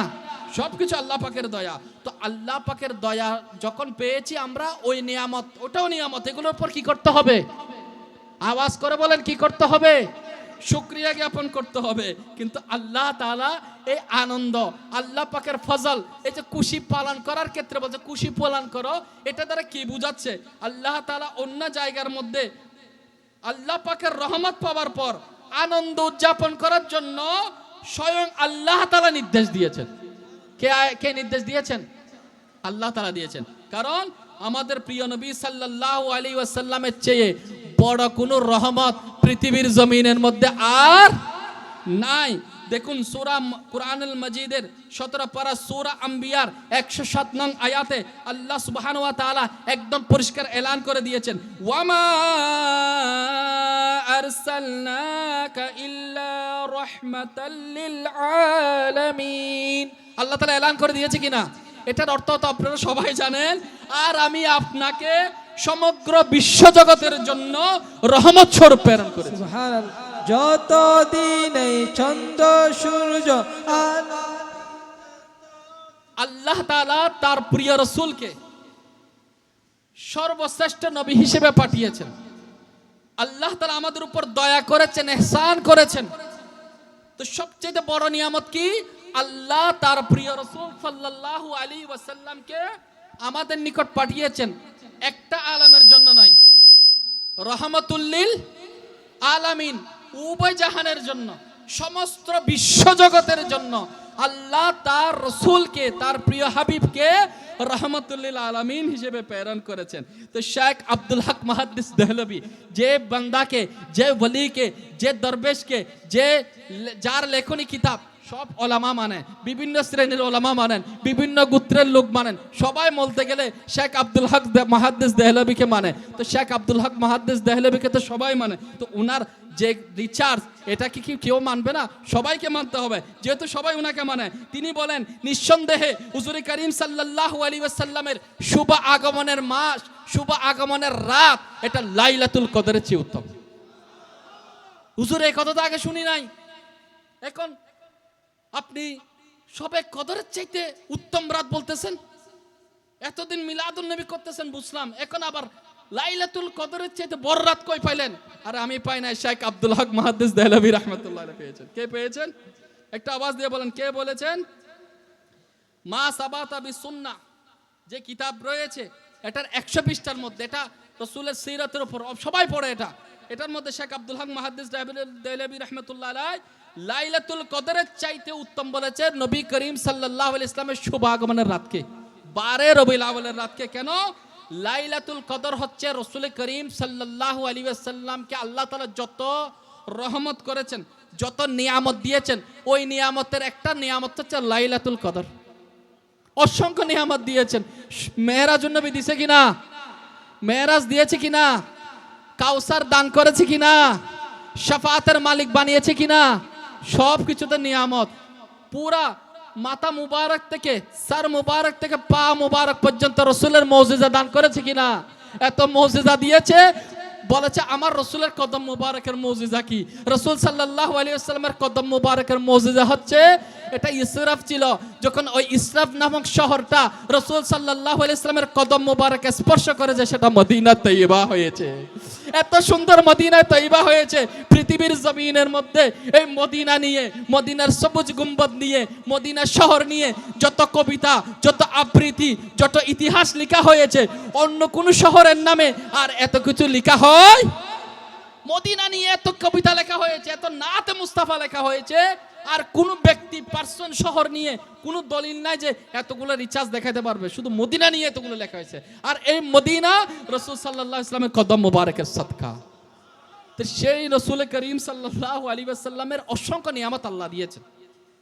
সবকিছু আল্লাহ পাকের দয়া। তো আল্লাহ পাকের দয়া যখন পেয়েছি আমরা, ওই নিয়ামত, ওটাও নিয়ামত, এগুলোর উপর কি করতে হবে? আওয়াজ করে বলেন, কি করতে হবে? শুকরিয়া জ্ঞাপন করতে হবে। কিন্তু আল্লাহ তাআলা এই আনন্দ, আল্লাহ পাকের ফজল, এই যে খুশি পালন করার ক্ষেত্রে বলছে খুশি পালন করো, এটা দ্বারা কি বুঝাচ্ছে? আল্লাহ তাআলা অন্য জায়গার মধ্যে আল্লাহ পাকের রহমত পাওয়ার পর আনন্দ উদযাপন করার জন্য স্বয়ং আল্লাহ তাআলা নির্দেশ দিয়েছেন। কে নির্দেশ দিয়েছেন? আল্লাহ তাআলা দিয়েছেন। কারণ আমাদের প্রিয় নবী সাল্লাল্লাহু আলাইহি ওয়াসাল্লামের চেয়ে বড় কোনো রহমত পৃথিবীর জমিনের মধ্যে আর নাই। দেখুন সূরা কুরআনুল মাজিদের 17 পারা সূরা আম্বিয়ার 107 নং আয়াতে আল্লাহ সুবহানাহু ওয়া তাআলা একদম পরিষ্কার এলান করে দিয়েছেন, ওয়ামা আরসালনাকা ইল্লা রাহমাতাল লিল আলামিন। আল্লাহ তাআলা এলান করে দিয়েছে কিনা? এটার অর্থ তো আপনারা সবাই জানেন। আর আমি আপনাকে সমগ্র বিশ্বজগতের জন্য রহমত স্বরূপ প্রেরণ করেছি। সুবহানাল্লাহ। যত দিন এই চন্দ্র সূর্য আল্লাহ তাআলা তার প্রিয় রাসূলকে সর্বশ্রেষ্ঠ নবী হিসেবে পাঠিয়েছেন। আল্লাহ তাআলা আমাদের উপর দয়া করেছেন, ইহসান করেছেন। তো সবচেয়ে বড় নিয়ামত কি? আল্লাহ তার প্রিয় রাসূল সাল্লাল্লাহু আলাইহি ওয়াসাল্লামকে আমাদের নিকট পাঠিয়েছেন একটা আলামের জন্য নয়, রহমাতুল লিল আলামিন, উভয় জাহানের জন্য, সমস্ত বিশ্বজগতের জন্য আল্লাহ তার রাসূলকে, তার প্রিয় হাবিবকে রহমাতুল লিল আলামিন হিসেবে প্রেরণ করেছেন। তো শেখ আব্দুল হক মুহাদ্দিস দেহলভী যে বান্দাকে, যে ওলিকে, যে দরবেশকে, যার লেখনী কিতাব সব ওলামা মানেন, বিভিন্ন শ্রেণীর ওলামা মানেন, বিভিন্ন গোত্রের লোক মানেন, সবাই বলতে গেলে শেখ আব্দুল হক মুহাদ্দিস দেহলভীকে মানে। তো শেখ আব্দুল হক মুহাদ্দিস দেহলভীকে তো সবাই মানে। তো উনার যে রিচার্জ, এটা কি কেউ মানবে না? সবাইকে মানতে হবে, যেহেতু সবাই উনাকে মানে। তিনি বলেন, নিঃসন্দেহে হুজুরে করিম সাল্লাল্লাহু আলাইহি ওয়াসাল্লামের শুভ আগমনের মাস, শুভ আগমনের রাত, এটা লাইলাতুল কদরের চেয়ে উত্তম। হুজুর এই কথা তো আগে শুনি নাই। এখন আপনি সবে কদরের চাইতে উত্তম রাত বলতেছেন। এতদিন মিলাদুন নবী করতেছেন বুঝলাম, এখন আবার লাইলাতুল কদরের চাইতে বড় রাত কই পাইলেন? আরে আমি পাই নাই, শেখ আব্দুল হক মুহাদ্দিস দেহলভী রাহমাতুল্লাহ আলাইহি পেয়েছেন। কে পেয়েছেন? একটা আওয়াজ দিয়ে বলেন, কে বলেছেন? মা সাবাতা বিসুন্নাহ যে কিতাব রয়েছে, এটার 100 পৃষ্ঠার মধ্যে, এটা রাসূলের সিরাতের উপর সবাই পড়ে। এটার মধ্যে শেখ আব্দুল হক মুহাদ্দিস দেহলভী রাহমাতুল্লাহ আলাইহি লাইলাতুল কদরের চাইতে উত্তম বলেছে নবী করিম সাল্লাল্লাহু আলাইহি ইসলামের শুভ আগমনের রাতকে, 12 রবিউল আউয়ালের রাতকে। কেন? লাইলাতুল কদর হচ্ছে রাসূল করিম সাল্লাল্লাহু আলাইহি ওয়াসাল্লামকে আল্লাহ তাআলা যত রহমত করেছেন, যত নিয়ামত দিয়েছেন, ওই নিয়ামতের একটা নিয়ামত হচ্ছে লাইলাতুল কদর। অসংখ্য নিয়ামত দিয়েছেন। মেরাজুন নবী দিয়েছে কিনা? মেরাজ দিয়েছে কিনা? কাউসার দান করেছে কিনা? শাফাআতের মালিক বানিয়েছে কিনা? সব কিছুতে নিয়ামত। পুরা মাথা মুবারক থেকে, সর মুবারক থেকে পা মুবারক পর্যন্ত রাসূলের মুজিজা দান করেছে কিনা? এত মুজিজা দিয়েছে, বলেছে আমার রাসূলের কদম মুবারকের মুজিজা কি? রাসূল সাল্লাল্লাহু আলাইহি ওয়াসাল্লামের কদম মুবারকের মুজিজা হচ্ছে, এটা ইসরাফ ছিল, যখন ওই ইসরাফ নামক শহরটা রাসূল সাল্লাল্লাহু আলাইহি ওয়াসাল্লামের কদম মুবারক স্পর্শ করেছে, সেটা মদিনা তৈয়বা হয়েছে। এত সুন্দর মদিনা তৈয়বা হয়েছে, পৃথিবীর জমিনের মধ্যে এই মদিনা নিয়ে, মদিনার সবুজ গুম্বদ নিয়ে, মদিনা শহর নিয়ে যত কবিতা, যত আবৃত্তি, যত ইতিহাস লেখা হয়েছে, অন্য কোন শহরের নামে আর এত কিছু লেখা হয়? মদিনা নিয়ে এত কবিতা লেখা হয়েছে, এত নাতে মুস্তাফা লেখা হয়েছে, আর কোন ব্যক্তি পার্সন শহর নিয়ে কোন দলিল নাই যে এতগুলো রিচার্জ দেখাতে পারবে। শুধু মদিনা নিয়ে এতগুলো লেখা হয়েছে। আর এই মদিনা রাসূল সাল্লাল্লাহু আলাইহি ওয়াসাল্লামের কদম মুবারকের সাদকা। তো সেই রাসূল করিম সাল্লাল্লাহু আলাইহি ওয়াসাল্লামের অসংখ্য নিয়ামত আল্লাহ দিয়েছেন।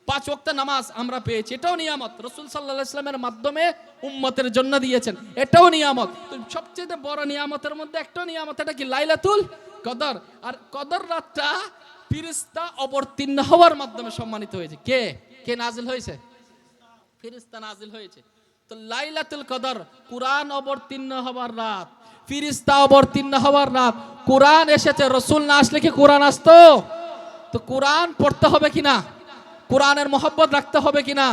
5 ওয়াক্ত নামাজ আমরা পেয়েছি, এটাও নিয়ামত। রাসূল সাল্লাল্লাহু আলাইহি ওয়াসাল্লামের মাধ্যমে উম্মতের জন্য দিয়েছেন, এটাও নিয়ামত। তো সবচেয়ে বড় নিয়ামতের মধ্যে একটা নিয়ামত, এটা কি? লাইলাতুল কদর। আর কদর রাতটা ফেরেশতা অবতীর্ণ হওয়ার মাধ্যমে সম্মানিত হয়েছে। কে নাজিল হয়েছে? ফেরেশতা নাজিল হয়েছে। তো লাইলাতুল কদর কুরআন অবতীর্ণ হওয়ার রাত, ফেরেশতা অবতীর্ণ হওয়ার রাত। কুরআন এসেছে, রাসূল না আসলে কি কুরআন আসতো? তো কুরআন পড়তে হবে কিনা? কুরআনের মহব্বত রাখতে হবে কিনা?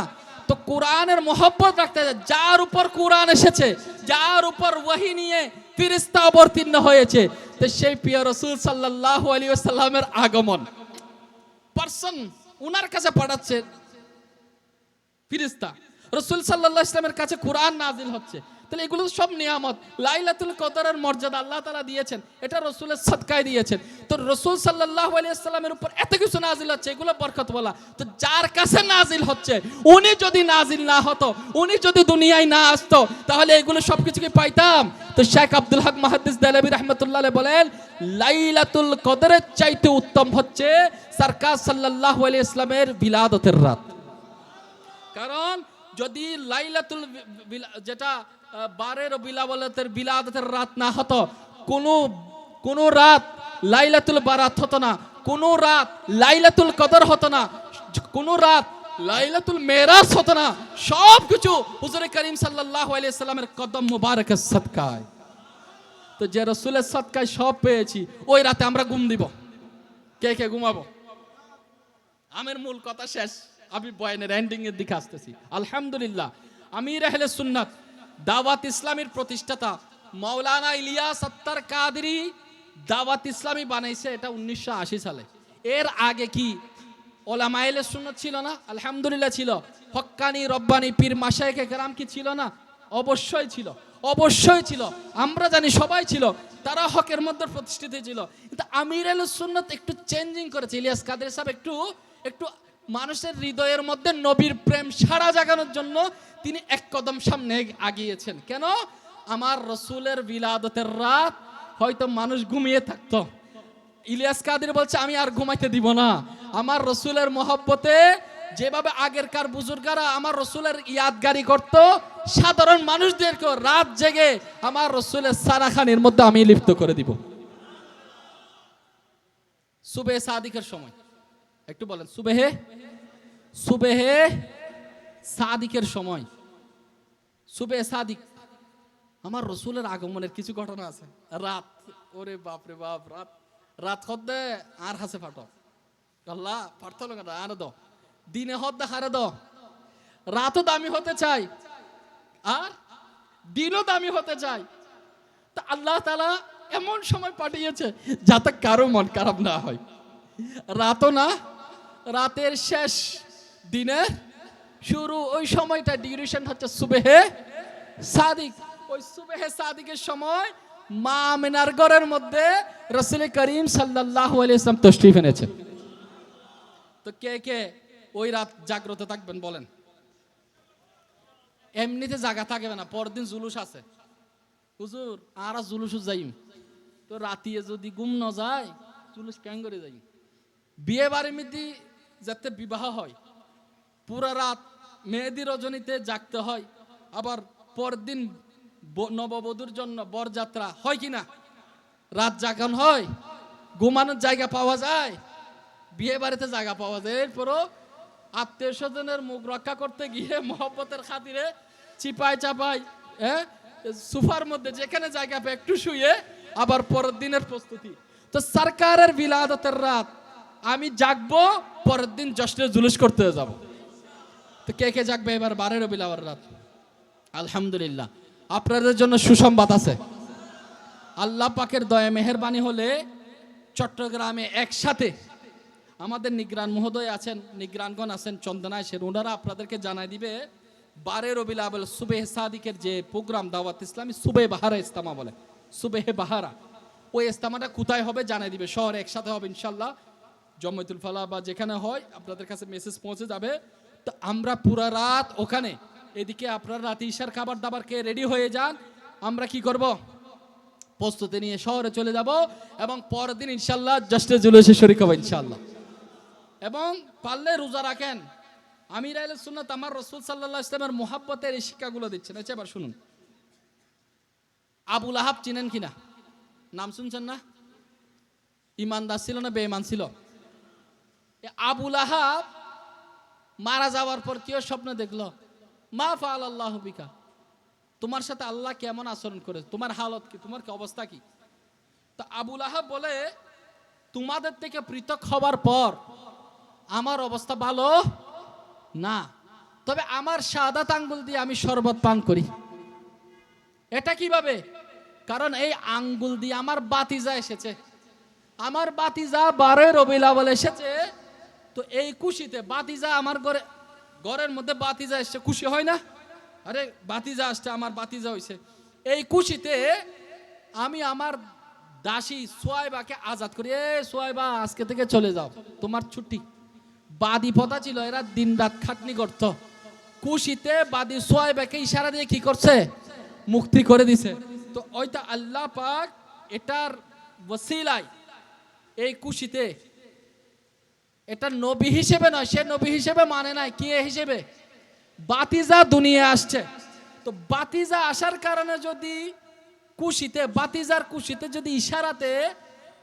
তো কুরআনের মহব্বত রাখতে হবে। যার উপর কুরআন এসেছে, যার উপর ওহী নিয়ে ফেরেশতা অবতীর্ণ হয়েছে, তো সেই প্রিয় রাসূল সাল্লাল্লাহু আলাইহি ওয়াসাল্লামের আগমন পার্সন উনার কাছে পাঠাচ্ছে ফেরেশতা। রাসূল সাল্লাল্লাহু আলাইহি ওয়াসাল্লামের কাছে কুরআন নাজিল হচ্ছে। তাহলে এগুলো তো সব নিয়ামত। লাইলাতুল কদরের মর্যাদা আল্লাহ তাআলা দিয়েছেন, এটা রাসূলের সাদকায় দিয়েছেন। তো রাসূল সাল্লাল্লাহু আলাইহি ওয়াসাল্লামের উপর এত কিছু নাজিল হচ্ছে, এগুলো বরকত বলা। তো যার কাছে নাজিল হচ্ছে, উনি যদি নাজিল না হতো, উনি যদি দুনিয়ায় না আসতো, তাহলে এগুলো সবকিছু কি পাইতাম? তো শেখ আব্দুল হক মুহাদ্দিস দেহলভী রাহমাতুল্লাহ আলাইহি বলেন, লাইলাতুল কদরের চাইতে উত্তম হচ্ছে সরকার সাল্লাল্লাহু আলাইহি ওয়াসাল্লামের বিলাদতের রাত। কারণ যদি লাইলাতুল যেটা 12 বিলাওয়ালাতের বিলাদতের রাত না হতো, কোন রাত লাইলাতুল বারাত হতো না, কোন রাত লাইলাতুল কদর হতো না, কোন রাত লাইলাতুল মেরাজ হতো না। সব কিছু হুজুর করিম সাল্লাল্লাহু আলাইহি ওয়াসাল্লামের কদম মুবারকের সদকায়। তো যে রাসূলের সদকায় সব পেয়েছি, ওই রাতে আমরা ঘুম দিব? কে কে ঘুমাবো? আমের মূল কথা শেষ, আমি বয়ানের এন্ডিং এর দিকে আসতেছি। আলহামদুলিল্লাহ, আমির আহলে সুন্নাত দাওয়াত ইসলামীর প্রতিষ্ঠাতা মাওলানা ইলিয়াস আত্তার কাদরি দাওয়াত ইসলামী বানাইছে, এটা 1980 সালে। এর আগে কি ওলামায়ে আহলে সুন্নাত ছিল না? আলহামদুলিল্লাহ ছিল। হক্কানি রব্বানি পীর মাশায়েখে কেরাম কি ছিল না? অবশ্যই ছিল, অবশ্যই ছিল। আমরা জানি সবাই ছিল, তারা হকের মধ্যে প্রতিষ্ঠিত ছিল। কিন্তু আমির আহলে সুন্নাত একটু চেঞ্জিং করেছে। ইলিয়াস কাদরি সাহেব একটু মানুষের হৃদয়ের মধ্যে নবীর প্রেম সারা জাগানোর জন্য তিনি এক কদম সামনে আগিয়েছেন। কেন? আমার রসুলের বিলাদতের রাত হয়তো মানুষ ঘুমিয়ে থাকতো, ইলিয়াস কাদরি বলছে আমি আর ঘুমাইতে দিব না। আমার রসুলের মহব্বতে যেভাবে আগেরকার বুজুর্গারা আমার রসুলের ইয়াদগারি করত, সাধারণ মানুষদেরকে রাত জেগে আমার রসুলের সারাখানির মধ্যে আমি লিপ্ত করে দিব। সুবে সাদিকের সময় একটু বলেন, সুবেহে সাদিকেের সময়, সুবে সাদিক, আমার রসুলের আগমনের কিছু ঘটনা আছে। রাত, ওরে বাপ রে বাপ, রাত হদ্দে আর হাসে ফাটো আল্লাহ ফাটতো না আর দ দিনে হদ্দে হারে দ। রাতও দামি হতে চাই আর দিনও দামি হতে চাই। তা আল্লাহ তাআলা এমন সময় পাঠিয়েছে যাতে কারো মন খারাপ না হয়। রাতও না, রাতের শেষ, দিনের শুরু, ওই সময়টা ডিউরেশন হচ্ছে সুবেহে সাদিক। ওই সুবেহে সাদিকের সময় মা আমিনার ঘরের মধ্যে রাসূল করিম সাল্লাল্লাহু আলাইহি ওয়াসাল্লাম তশরিফ এনেছেন। তো কে কে ওই রাত জাগ্রত থাকবেন বলেন? এমনিতে জাগা থাকবে না, পরদিন জুলুস আছে। হুজুর আর জুলুস যাইম, তো রাতিয়ে যদি ঘুম না যায় জুলুস কেন করে যাই? বিয়ে বাড়ির মধ্যে যাতে বিবাহ হয়, পুরা রাত মেহেদি রজনীতে জাগতে হয়, আবার পরদিন নববধূর জন্য বরযাত্রা হয় কিনা, রাত জাগান হয়, ঘুমানোর জায়গা পাওয়া যায়, বিয়ে বাড়িতে জায়গা পাওয়া যায়। এরপরও আত্মীয় স্বজনের মুখ রক্ষা করতে গিয়ে মহব্বতের খাতিরে চিপাই চাপাই সোফার মধ্যে যেখানে জায়গা পায় একটু শুয়ে আবার পরের দিনের প্রস্তুতি। তো সরকারের বিলাদতের রাত আমি জাগবো, পরের দিন জশ্নের জুলুস করতে যাব। তো কে কে জাগবে এবার 12 রবিউল আউয়াল রাত? আলহামদুলিল্লাহ, আপনাদের জন্য সুসংবাদ আছে। আল্লাহ পাকের দয়া মেহেরবানি হলে চট্টগ্রামে একসাথে আমাদের নিগ্রান মহোদয় আছেন, নিগ্রানগণ আছেন, চন্দনা আছেন, ওনারা আপনাদেরকে জানাই দিবে 12 রবিউল আউয়াল সুবেহ সাদিকের যে প্রোগ্রাম দাওয়াত ইসলামী সুবে বাহারা ইস্তামা বলে, সুবেহে বাহারা, ওই ইস্তামাটা কোথায় হবে জানাই দিবে। শহরে একসাথে হবে ইনশাল্লাহ, জমায়েতুল ফালাহ বা যেখানে হয় আপনাদের কাছে মেসেজ পৌঁছে যাবে। তো আমরা পুরা রাত ওখানে, এদিকে আপনারা রাতে ঈশার খাবার দাবার খেয়ে রেডি হয়ে যান। আমরা কি করব? প্রস্তুতি নিয়ে শহরে চলে যাব এবং পরের দিন ইনশাল্লাহ জশ্নে জুলুসে শরীক হব ইনশাল্লাহ। এবং পারলে রোজা রাখেন। আমির আহলে সুন্নাত আমার রাসূল সাল্লাল্লাহু আলাইহি ওয়াসাল্লামের মুহাব্বতের এই শিক্ষাগুলো দিচ্ছেন। আচ্ছা এবার শুনুন, আবু লাহাব চিনেন কিনা? নাম শুনছেন না? ইমানদার ছিল না বেঈমান ছিল? আবু লাহাব মারা যাওয়ার পর কেউ স্বপ্ন দেখলো, মা ফাআল আল্লাহু বিকা, তোমার সাথে আল্লাহ কেমন আচরণ করে, তোমার হালত কি, তোমার কি অবস্থা কি? তো আবু লাহাব বলে, তোমাদের থেকে পৃথক হবার পর আমার অবস্থা ভালো না, তবে আমার শাহাদাত আঙ্গুল দিয়ে আমি শরবত পান করি। এটা কিভাবে? কারণ এই আঙ্গুল দিয়ে আমার বাতিজা এসেছে, আমার বাতিজা 12 রবিউল আউয়াল এসেছে। তো এই খুশিতে বাতিজা আমার ঘরের মধ্যে বাতিজা এসে খুশি হয় না? আরে বাতিজা আসছে, আমার বাতিজা হইছে। এই খুশিতে আমি আমার দাসী সোয়াইবাকে আজাদ করি, এ সোয়াইবা আজকে থেকে চলে যাও, তোমার ছুটি। বাদী পতা ছিল, এরা দিন রাত খাটনি করত। খুশিতে বাদী সোয়াইবাকে ইশারা দিয়ে কি করছে, মুক্তি করে দিছে। তো ওইটা আল্লাহ পাক এটার ওসিলায় এই খুশিতে, এটা নবী হিসেবে নয়, সে নবী হিসেবে মানে নাই, কি হিসেবে, বাতিজা দুনিয়া আসছে। তো বাতিজা আসার কারণে যদি খুশিতে, বাতিজার খুশিতে যদি ইশারাতে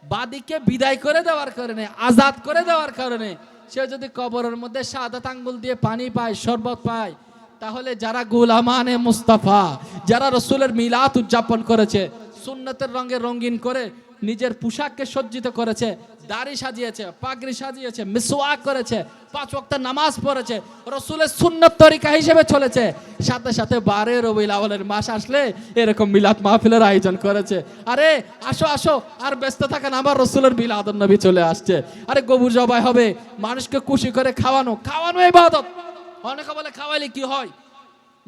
বাদীকে বিদায় করে দেওয়ার কারণে, আজাদ করে দেওয়ার কারণে সে যদি কবরের মধ্যে শাহাদাত আঙ্গুল দিয়ে পানি পায়, শরবত পায়, তাহলে যারা গুলামানে মুস্তাফা, যারা রসুলের মিলাদ উদযাপন করেছে, সুন্নতের রঙে রঙিন করে নিজের পোশাককে সজ্জিত করেছে, দাড়ি সাজিয়েছে, পাগড়ি সাজিয়েছে, মিসওয়াক করেছে, 5 ওয়াক্ত নামাজ পড়েছে, রসুলের সুন্নত তরিকা হিসেবে চলেছে, সাথে সাথে 12 রবিউল আউয়ালের মাস আসলে এরকম মিলাদ মাহফিলের আয়োজন করেছে। আরে আসো আসো, আর ব্যস্ত থাকেন, আমার রসুলের মিলাদুন নবী চলে আসছে। আরে গবু জবাই হবে, মানুষকে খুশি করে খাওয়ানো, খাওয়ানো ইবাদত। অনেকে বলে খাওয়াইলে কি হয়,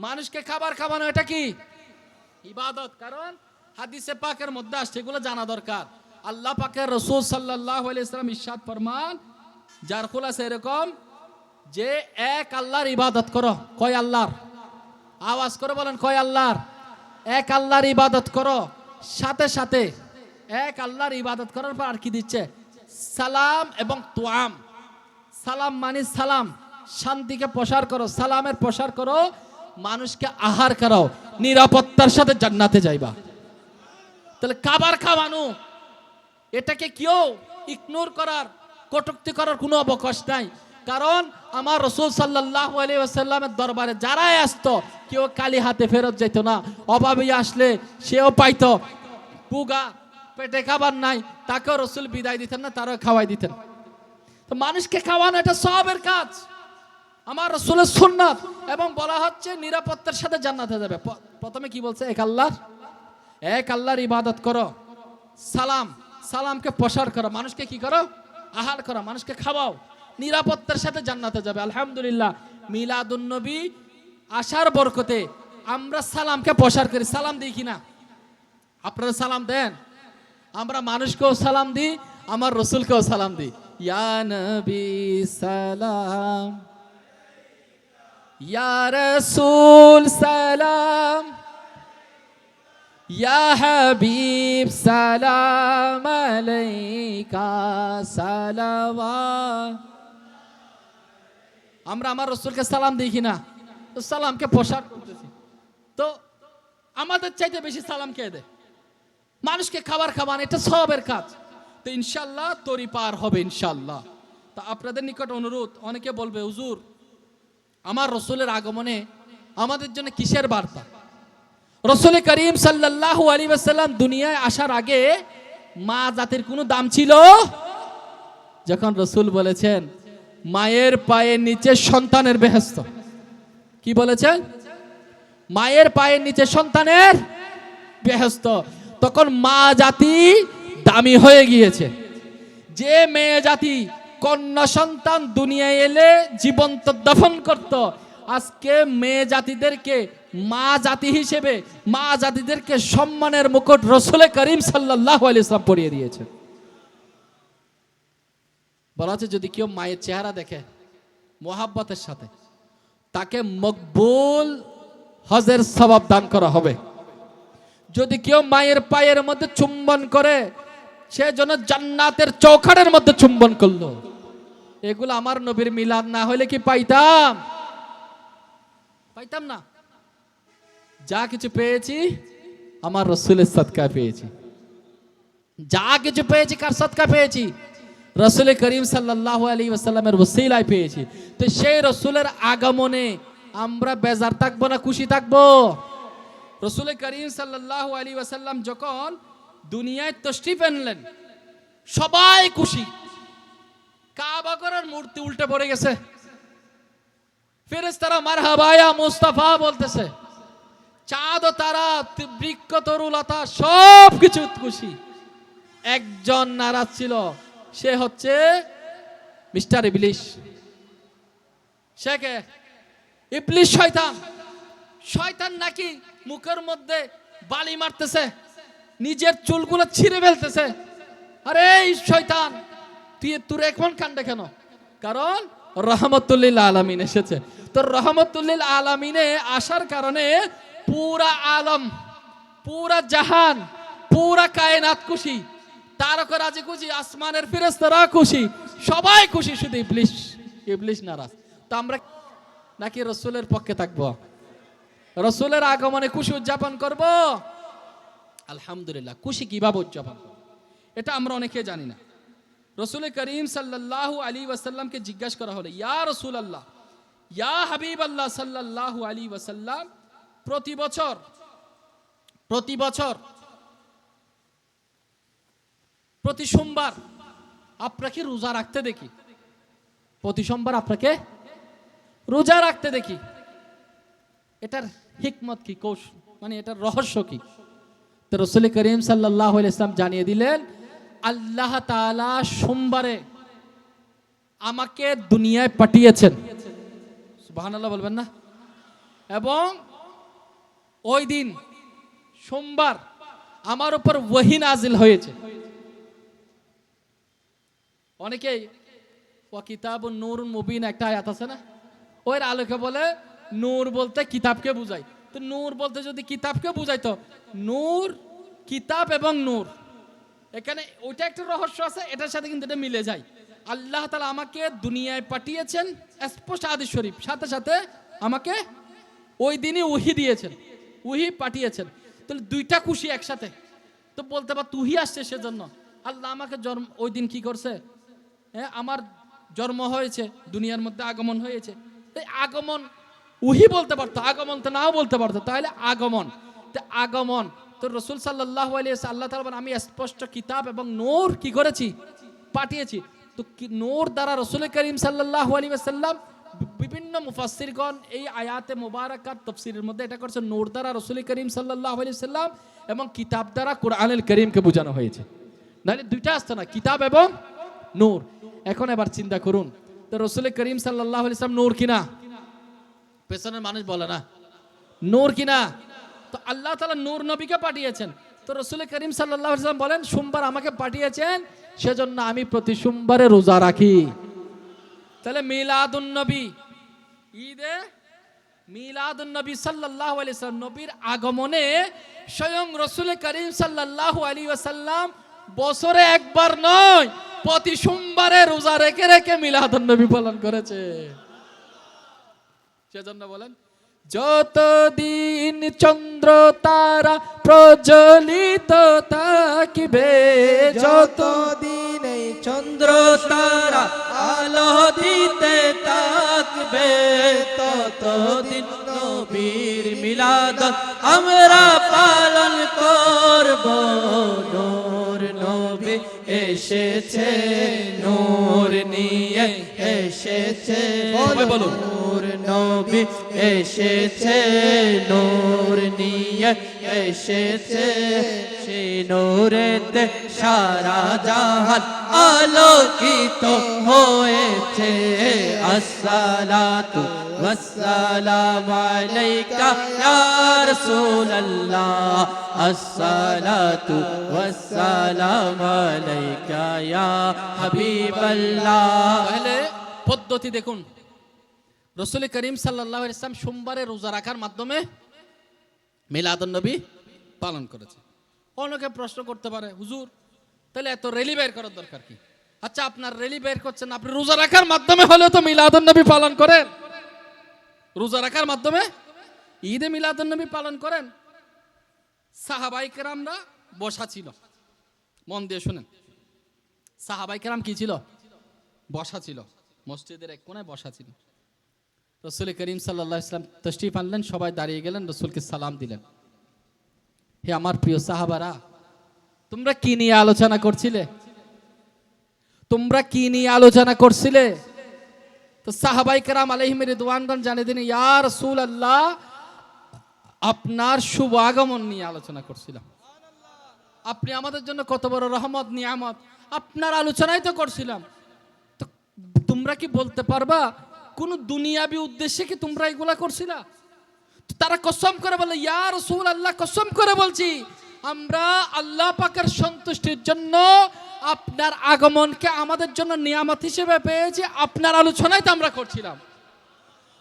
মানুষকে খাবার খাওয়ানো এটা কি ইবাদত? কারণ হাদিসে পাকের মধ্যে আসছে, এগুলো জানা দরকার। আল্লাহ পাকের রাসূল সাল্লাল্লাহু আলাইহি ওয়াসাল্লাম ইরশাদ ফরমান, যার খুলাসা এরকম যে এক আল্লাহর ইবাদত করো। কয় আল্লাহর? আওয়াজ করে বলেন, কয় আল্লাহর? এক আল্লাহর ইবাদত করো, সাথে সাথে এক আল্লাহর ইবাদত করার পর আর কি দিচ্ছে, সালাম এবং তুআম। সালাম মানে সালাম, শান্তিকে প্রসার করো, সালামের প্রসার করো, মানুষকে আহার করাও, নিরাপত্তার সাথে জান্নাতে যাইবা। তাহলে খাবার খাওয়ানো, এটাকে কেউ ইগনোর করার, কটূক্তি করার কোনো অবকাশ নাই। কারণ আমার রাসূল সাল্লাল্লাহু আলাইহি ওয়াসাল্লামের দরবারে যারাই আসতো, কেউ খালি হাতে ফেরত যেত না। অভাবী আসলে সেও পাইতো, পুগা পেটে খাবার নাই, তাকেও রাসূল বিদায় দিতেন না, তারও খাওয়াই দিতেন। তো মানুষকে খাওয়ানো এটা সওয়াবের কাজ, আমার রাসূলের সুন্নাত। এবং বলা হচ্ছে নিরাপত্তার সাথে জান্নাতে যাবে। প্রথমে কি বলছে, এক আল্লাহর ইবাদত করো, সালামকে প্রসার করো, মানুষকে কি করো, আহার করো, মানুষকে খাওয়াও, নিরাপত্তার সাথে জান্নাতে যাবে। আলহামদুলিল্লাহ, মিলাদুন নবী আসার বরকতে আমরা সালামকে প্রসার করি। সালাম দিই কিনা? আপনারা সালাম দেন? আমরা মানুষকেও সালাম দিই, আমার রসুলকেও সালাম দিই। ইয়া নবী সালাম, ইয়া রাসূল সালাম, ইয়া হাবিব সালাম আলাইকা সালাওয়াত। আমরা আমার রাসূলকে সালাম দিই কিনা? তো সালামকে প্রসার করতেছি। তো আমাদের চাইতে বেশি সালাম কে দেয়? মানুষকে খাবার খাওয়ান, এটা সওয়াবের কাজ। তো ইনশাআল্লাহ তরি পার হবে ইনশাআল্লাহ। তা আপনাদের নিকট অনুরোধ, অনেকে বলবে হুজুর আমার রসুলের আগমনে আমাদের জন্য কিসের বার্তা? রসুল করিম সাল্লাল্লাহু আলাইহি ওয়াসাল্লাম দুনিয়ায় আসার আগে মা জাতির কোনো দাম ছিল? যখন রসুল বলেছেন মায়ের পায়ের নিচে সন্তানের বেহেশত, কি বলেছেন? মায়ের পায়ের নিচে সন্তানের বেহেশত। তখন মা জাতি দামি হয়ে গিয়েছে। যে মেয়ে জাতি কন্যা সন্তান দুনিয়ায় এলে জীবন্ত দফন করত, আজকে মেয়ে জাতিদেরকে মা জাতি হিসেবে, মা জাতিদেরকে সম্মানের মুকুট রসুল করিম সাল্লাল্লাহু আলাইহি ওয়াসাল্লাম পরিয়ে দিয়েছে। বলা হচ্ছে যদি কেউ মায়ের চেহারা দেখে মোহাব্বতের সাথে, তাকে মকবুল হজের সওয়াব দান করা হবে। যদি কেউ মায়ের পায়ের মধ্যে চুম্বন করে, সে যেন জান্নাতের চৌখানের মধ্যে চুম্বন করলো। এগুলো আমার নবীর মিলাদ না হলে কি পাইতাম? পাইতাম না। যা কিছু পেয়েছি আমার রসুলের সদকা পেয়েছি। যা কিছু পেয়েছি কার সদকা পেয়েছি? রসুল করিম সাল্লাল্লাহু আলাইহি ওয়াসাল্লামের ওসিলায় পেয়েছি। তো সেই রসুলের আগমনে আমরা বেজার থাকবো না খুশি থাকবো? রসুল করিম সাল্লাল্লাহু আলাইহি ওয়াসাল্লাম যখন দুনিয়ায় তশরিফ আনলেন, সবাই খুশি। কাবা ঘরের মূর্তি উল্টে পড়ে গেছে, ফেরেশতারা মারহাবা ইয়া মুস্তাফা বলতেছে। চাঁদ ও তারা, বৃক্ষ তরুলতা সব কিছু খুশি। একজন নারাজ ছিল, সে হচ্ছে মিস্টার ইবলিশ। সে কে? ইবলিশ, শয়তান। শয়তান নাকি মুখের মধ্যে বালি মারতেছে, নিজের চুলগুলো ছিঁড়ে ফেলতেছে। আরে এই শয়তান, তুই তোর এখন কান্দে কেন? কারণ রহমতুল্লিল আলামিন এসেছে। তো রহমতুল্লিল আলামিনে আসার কারণে পুরা আলম, পুরা জাহান, পুরা কায়নাত খুশি, তারকা রাজি খুশি, আসমানের ফেরেশতারা খুশি, সবাই খুশি, শুধু ইবলিশ, ইবলিশ নারাজ। তো আমরা নাকি রসুলের পক্ষে থাকবো? রসুলের আগমনে খুশি উদযাপন করব? আলহামদুলিল্লাহ। খুশি কিভাবে উদযাপন করব এটা আমরা অনেকে জানি না। রসুল করিম সাল্লাল্লাহু আলাইহি ওয়াসাল্লামকে জিজ্ঞাসা করা হলো, ইয়া রাসূলুল্লাহ, ইয়া হাবিবাল্লাহ সাল্লাল্লাহু আলাইহি ওয়াসাল্লাম, প্রতি বছর প্রতি সোমবার আপনাকে রোজা রাখতে দেখি, প্রতি সোমবার আপনাকে রোজা রাখতে দেখি, এটার হিকমত কি, মানে এটার রহস্য কি? তো রাসূল করিম সাল্লাল্লাহু আলাইহি ওয়াসাল্লাম জানিয়ে দিলেন, আল্লাহ তাআলা সোমবারে আমাকে দুনিয়ায় পাঠিয়েছেন, সুবহানাল্লাহ বলবেন না? এবং ওই দিন সোমবার আমার উপর ওহী নাজিল হয়েছে। অনেকেই ওয়া কিতাবুন নূরুন মুবিন একটা আয়াত আছে না, ওর আলোকে বলে নূর বলতে কিতাবকে বুঝায়। তো নূর বলতে যদি কিতাবকে বুঝাইতো, নূর কিতাব এবং নূর, এখানে ওইটা একটা রহস্য আছে, এটার সাথে কিন্তু এটা মিলে যায়। আল্লাহ তাআলা আমাকে দুনিয়ায় পাঠিয়েছেন, স্পষ্ট হাদিস শরীফ, সাথে সাথে আমাকে ওই দিনই ওহী দিয়েছেন, ওহী পাঠিয়েছেন। তাহলে দুইটা খুশি একসাথে। তো বলতে পার তুহি আসছে সেজন্য আল্লাহ আমাকে জন্ম ওই দিন কি করছে, হ্যাঁ আমার জন্ম হয়েছে, দুনিয়ার মধ্যে আগমন হয়েছে। এই আগমন ওহী বলতে পারতো, আগমন তো নাও বলতে পারতো, তাহলে আগমন। তো আগমন তো রাসূল সাল্লাল্লাহু আলাইহি ওয়াসাল্লাম, আল্লাহ তাআলা বলেন আমি স্পষ্ট কিতাব এবং নূর কি করেছি, পাঠিয়েছি। তো নূর দ্বারা রাসূল করিম সাল্লাল্লাহু আলাইহি ওয়াসাল্লাম, বিভিন্ন মুফাসসিরগণ এই আয়াতে মুবারাকাত তাফসীরের মধ্যে এটা করছে, নূর দ্বারা রাসূল করিম সাল্লাল্লাহু আলাইহি ওয়াসাল্লাম এবং কিতাব দ্বারা কোরআনুল কারীমকে বোঝানো হয়েছে। নাহলে দুইটা আসতো না, কিতাব এবং নূর। এখন এবার চিন্তা করুন, তো রাসূল করিম সাল্লাল্লাহু আলাইহি ওয়াসাল্লাম নূর কিনা? পেছনের মানুষ বলে না নূর কিনা? তো আল্লাহ তাআলা নূর নবীকে পাঠিয়েছেন। তো রাসূল করিম সাল্লাল্লাহু আলাইহি ওয়াসাল্লাম বলেন সোমবার আমাকে পাঠিয়েছেন, সেজন্য আমি প্রতি সোমবারে রোজা রাখি। তাহলে মিলাদুন নবী, ঈদে মিলাদুন নবী সাল্লাল্লাহু আলাইহি ওয়াসাল্লাম, নবীর আগমনে স্বয়ং রাসূল করিম সাল্লাল্লাহু আলাইহি ওয়াসাল্লাম বছরে একবার নয়, প্রতি সোমবারে রোজা রেখে রেখে মিলাদুন নবী পালন করেছে। সেজন্য বলেন, যতদিন চন্দ্র তারা প্রজ্বলিত থাকিবে, যতদিন এই চন্দ্র তারা আলো দিতে থাকবে, ততদিন নবীর মিলাদ আমরা পালন করব। নূর নবী এসেছে, নূর নিয়ে এসেছে, বলুন নূর নবী এসেছে, নূর নিয়ে এসেছে, সেই নূরেতে সারা জাহান আলোকিত হয়েছে। আসসালাতু ওয়াসসালামু আলাইকা ইয়া রাসূলুল্লাহ, আসসালাতু ওয়াসসালামু আলাইকা ইয়া হাবিবাল্লাহ। তাহলে পদ্ধতি দেখুন, রাসূল করিম সাল্লাল্লাহু আলাইহি ওয়াসাল্লাম সোমবারে রোজা রাখার মাধ্যমে মিলাদুন নবী পালন করেছে। অনেকে প্রশ্ন করতে পারে, হুজুর তাহলে এত রেলি বের করার দরকার কি? আচ্ছা আপনার রেলি বের করছেন, আপনি রোজা রাখার মাধ্যমে হলেও তো মিলাদুন নবী পালন করেন, রোজা রাখার মাধ্যমে ঈদে মিলাদুন নবী পালন করেন। সাহাবায়ে কেরামরা বসা ছিল, মন দিয়ে শুনেন, সাহাবায়ে কেরাম কি ছিল? বসা ছিল, মসজিদের এক কোণায় বসা ছিল। রাসূল করিম সাল্লাল্লাহু আলাইহি ওয়াসাল্লাম তাশরিফ আনলেন, সবাই দাঁড়িয়ে গেলেন, রাসূলকে সালাম দিলেন। হে আমার প্রিয় সাহাবারা, তোমরা কি নিয়ে আলোচনা করছিলে? তোমরা কি নিয়ে আলোচনা করছিলে? তো সাহাবায়ে কেরাম আলাইহিম রিদওয়ানগণ জানিয়ে দিলেন, ইয়া রাসূলুল্লাহ, আপনার শুভ আগমন নিয়ে আলোচনা করছিলাম। আপনি আমাদের জন্য কত বড় রহমত নিয়ামত, আপনার আলোচনাই তো করছিলাম। তো তোমরা কি বলতে পারবা কোন দুনিয়াবি উদ্দেশ্যে কি তোমরা এগুলা করছিলা? তারা কসম করে বলে, ইয়া রাসূলুল্লাহ, কসম করে বলছি আমরা আল্লাহ পাকের সন্তুষ্টির জন্য আপনার আগমনকে আমাদের জন্য নিয়ামত হিসেবে পেয়েছি, আপনার আলোচনায় তো আমরা করছিলাম।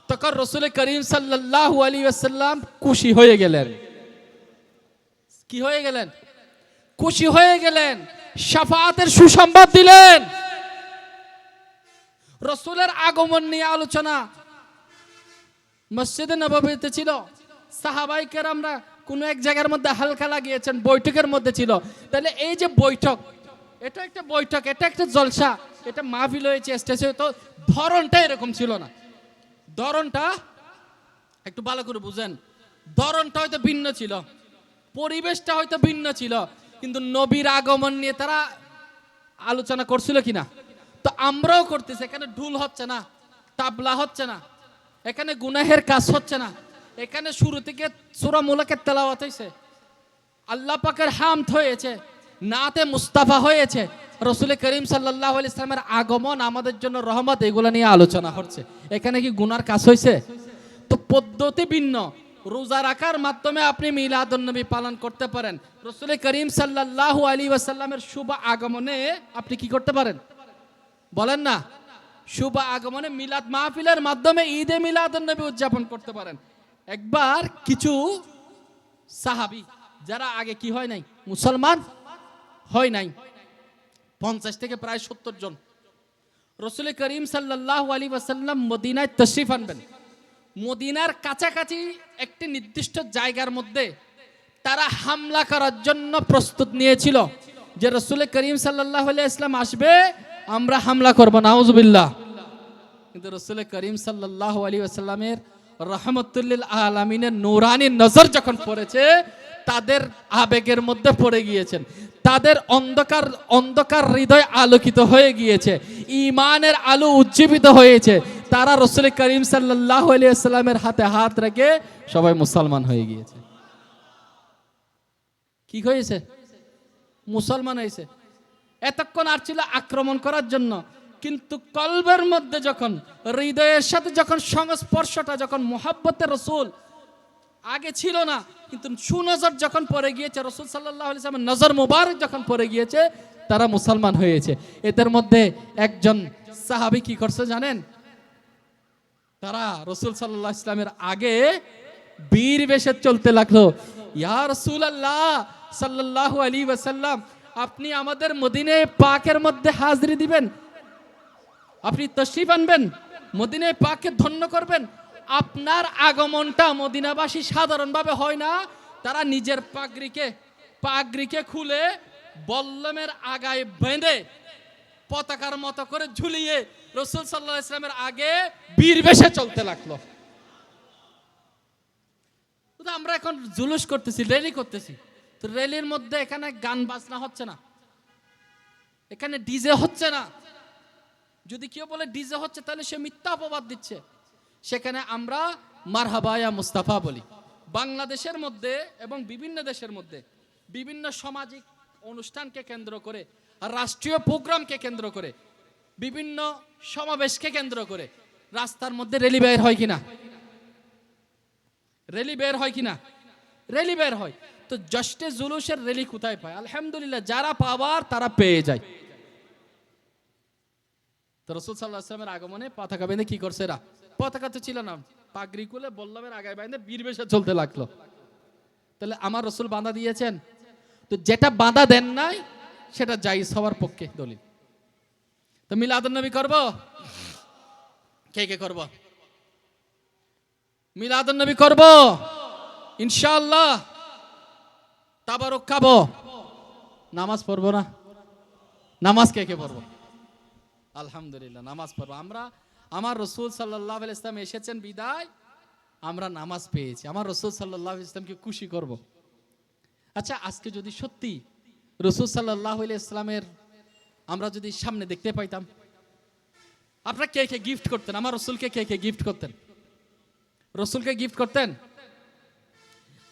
তখন রাসূল করিম সাল্লাল্লাহু আলাইহি ওয়াসাল্লাম খুশি হয়ে গেলেন। কি হয়ে গেলেন? খুশি হয়ে গেলেন, শাফাআতের সুসংবাদ দিলেন। রাসূলের আগমন নিয়ে আলোচনা মসজিদে নববীতে ছিল। সাহাবায়ে কেরামরা কোন এক জায়গার মধ্যে হালকা লাগিয়েছেন, বৈঠকের মধ্যে ছিল। তাহলে এই যে বৈঠক, এটা একটা বৈঠক, এটা একটা জলসা, এটা মাহফিল হয়েছে, স্টেজে, তো ধরনটা এরকম ছিল না। ধরনটা একটু ভালো করে বুঝেন, ধরনটা হয়তো ভিন্ন ছিল, পরিবেশটা হয়তো ভিন্ন ছিল, কিন্তু নবীর আগমন নিয়ে তারা আলোচনা করছিল কিনা? তো আমরাও করতেছি। এখানে ঢুল হচ্ছে না, তাবলা হচ্ছে না, এখানে গুনাহের কাজ হচ্ছে না, এখানে শুরু থেকে সূরা মুলকের তেলাওয়াত হয়েছে, আল্লাহ পাকের হামদ হয়েছে, নাতে মুস্তাফা হয়েছে, রাসূল করিম সাল্লাল্লাহু আলাইহি ওয়াসাল্লামের আগমন আমাদের জন্য রহমত, এগুলো নিয়ে আলোচনা হচ্ছে। এখানে কি গুনার কাজ হয়েছে? তো পদ্ধতি ভিন্ন। রোজা রাখার মাধ্যমে আপনি মিলাদুন নবী পালন করতে পারেন। রাসূল করিম সাল্লাল্লাহু আলাইহি ওয়াসাল্লামের শুভ আগমনে আপনি কি করতে পারেন বলেন না? শুভ আগমনে মিলাদ মাহফিলের মাধ্যমে ঈদে মিলাদুন নবী উদযাপন করতে পারেন। একবার কিছু সাহাবী যারা আগে কি হয় নাই, মুসলমান হয় নাই, 50 থেকে প্রায় 70 জন, রাসূল করিম সাল্লাল্লাহু আলাইহি ওয়াসাল্লাম মদিনায় তাশরীফ আনবেন। মদিনার কাছাকাছি একটি নির্দিষ্ট জায়গার মধ্যে তারা হামলা করার জন্য প্রস্তুত নিয়েছিল, যে রাসূল করিম সাল্লাল্লাহু আলাইহি ওয়াসাল্লাম আসবে, আমরা হামলা করব, নাউজুবিল্লাহ। কিন্তু রাসূল করিম সাল্লাল্লাহু আলাইহি ওয়াসাল্লামের রাহমাতুল লিল আলামিনের নূরানী নজর যখন পড়েছে, তাদের আবেগের মধ্যে পড়ে গিয়েছেন, তাদের অন্ধকার হৃদয় আলোকিত হয়ে গিয়েছে, ঈমানের আলো উজ্জীবিত হয়েছে। তারা রাসূল করিম সাল্লাল্লাহু আলাইহি ওয়াসাল্লামের হাতে হাত রেখে সবাই মুসলমান হয়ে গিয়েছে। কি হয়েছে? মুসলমান হয়েছে। এতক্ষণ আর ছিল আক্রমণ করার জন্য, কিন্তু কলবের মধ্যে যখন, হৃদয়ের সাথে যখন সংস্পর্শটা, যখন মুহাব্বতের রাসূল আগে ছিল না, কিন্তু সুনজর যখন পড়ে গিয়েছে, রাসূল সাল্লাল্লাহু আলাইহি ওয়াসাল্লামের নজর মুবারক যখন পড়ে গিয়েছে, তারা মুসলমান হয়েছে। এদের মধ্যে একজন সাহাবী কি করছে জানেন? তারা রাসূল সাল্লাল্লাহু আলাইহি ওয়াসাল্লামের আগে বীর বেশে চলতে লাগলো। ইয়া রাসূলুল্লাহ সাল্লাল্লাহু আলাইহি ওয়াসাল্লাম, আপনি আমাদের মদিনে পাকের মধ্যে হাজিরি দিবেন, আপনি তাশরীফ আনবেন, মদিনে পাককে ধন্য করবেন। আপনার আগমনটা মদিনাবাসী সাধারণভাবে হয় না। তারা নিজের পাগড়িকে খুলে বল্লমের আগায় বেঁধে পতাকার মতো করে ঝুলিয়ে রাসূল সাল্লাল্লাহু আলাইহি ওয়াসাল্লামের আগে বীর বেশে চলতে লাগলো। আমরা এখন জুলুস করতেছি, র্যালি করতেছি, তো র্যালির মধ্যে এখানে গান বাজনা হচ্ছে না, এখানে ডিজে হচ্ছে না। যদি কেউ বলে ডিজে হচ্ছে, তাহলে সে মিথ্যা অপবাদ দিচ্ছে। সেখানে আমরা মারহাবা ইয়া মুস্তাফা বলি। বাংলাদেশের মধ্যে এবং বিভিন্ন দেশের মধ্যে বিভিন্ন সামাজিক অনুষ্ঠানকে কেন্দ্র করে, রাষ্ট্রীয় প্রোগ্রামকে কেন্দ্র করে, বিভিন্ন সমাবেশকে কেন্দ্র করে রাস্তার মধ্যে র্যালি বের হয় কিনা? র্যালি বের হয় কিনা? র্যালি বের হয়। তো জশ্নে জুলুসের র্যালি কোথায় পায়? আলহামদুলিল্লাহ, যারা পাওয়ার তারা পেয়ে যায়। তো রাসূল সাল্লাল্লাহু আলাইহি ওয়াসাল্লামের আগমনে পতাকা বেঁধে কি করছে এরা? পতাকা তো ছিল না, পাগড়ি খুলে বল্লমের আগায় বেঁধে বীর বেশে চলতে লাগলো। তাহলে আমার রাসূল বাঁধা দিয়েছেন, তো যেটা বাঁধা দেন নাই সেটা জায়েজ হওয়ার পক্ষে দলিল। তো মিলাদুন নবী করব, কে কে করব? মিলাদুন নবী করব ইনশাআল্লাহ, তাবারক খাবো, নামাজ পড়বো না? নামাজ কে কে পড়বো? আলহামদুলিল্লাহ, নামাজ পড়বো আমরা। আমার রাসূল সাল্লাল্লাহু আলাইহি ওয়াসাল্লাম এসেছেন বিদায় আমরা নামাজ পেয়েছি, আমার রাসূল সাল্লাল্লাহু আলাইহি ওয়াসাল্লামকে খুশি করব। আচ্ছা, আজকে যদি সত্যি রাসূল সাল্লাল্লাহু আলাইহি ওয়াসাল্লামের আমরা যদি সামনে দেখতে পাইতাম, আপনারা কে কে গিফট করতেন? আমার রাসূলকে কে কে গিফট করতেন? রাসূলকে গিফট করতেন?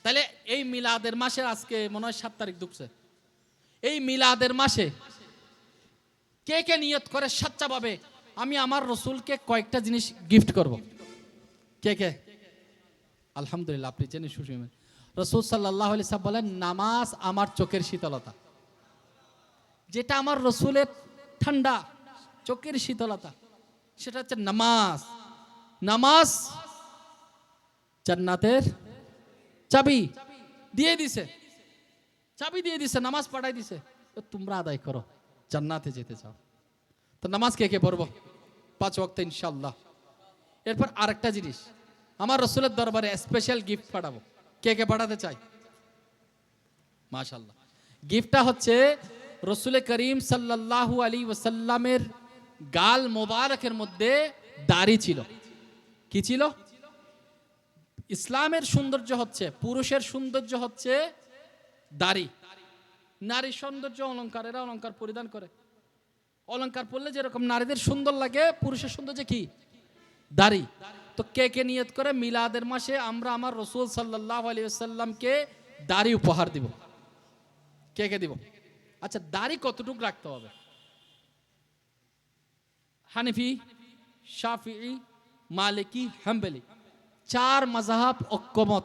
তাহলে এই মিলাদের মাসে, আজকে মনে হয় 7 তারিখ ঢুকছে, এই মিলাদের মাসে কে কে নিয়ত করে সচ্চাভাবে আমি আমার রাসূলকে কয়েকটা জিনিস গিফট করব? কে কে? আলহামদুলিল্লাহ, আপনি জেনে খুশি হবেন। রাসূল সাল্লাল্লাহু আলাইহি ওয়াসাল্লাম বলেন, নামাজ আমার চোখের শীতলতা। যেটা আমার রসুলের ঠান্ডা চোখের শীতলতা, সেটা হচ্ছে নামাজ। নামাজ জান্নাতের চাবি দিয়ে দিছে, চাবি দিয়ে দিছে, নামাজ পড়াই দিছে। তো তোমরা আদায় করো, জান্নাতে যেতে চাও। তো নামাজ কে কে পড়বো? 5 ওয়াক্ত ইনশাআল্লাহ। এরপর আরেকটা জিনিস, আমার রসুলের দরবারে স্পেশাল গিফট পাঠাবো। কে কে পাঠাতে চাই? মাশাআল্লাহ। গিফটটা হচ্ছে রসুল করিম সাল্লাল্লাহু আলাইহি ওয়াসাল্লামের গাল মোবারকের মধ্যে দাড়ি ছিল। কি ছিল? ইসলামের সৌন্দর্য হচ্ছে, পুরুষের সৌন্দর্য হচ্ছে দাড়ি। নারীর সৌন্দর্য অলংকার, এরা অলংকার পরিধান করে। অলংকার পরলে যেরকম নারীদের সুন্দর লাগে, পুরুষের সৌন্দর্য কি? দাড়ি। তো কে কে নিয়ত করে মিলাদের মাসে আমরা আমার রসুল সাল্লাল্লাহু আলাইহি ওয়াসাল্লামকে দাড়ি উপহার দিব? কে কে দিব? আচ্ছা, দাড়ি কতটুকু রাখতে হবে? হানিফি, শাফিঈ, মালিকি, হাম্বলি 4 মাযহাব ঐক্যমত,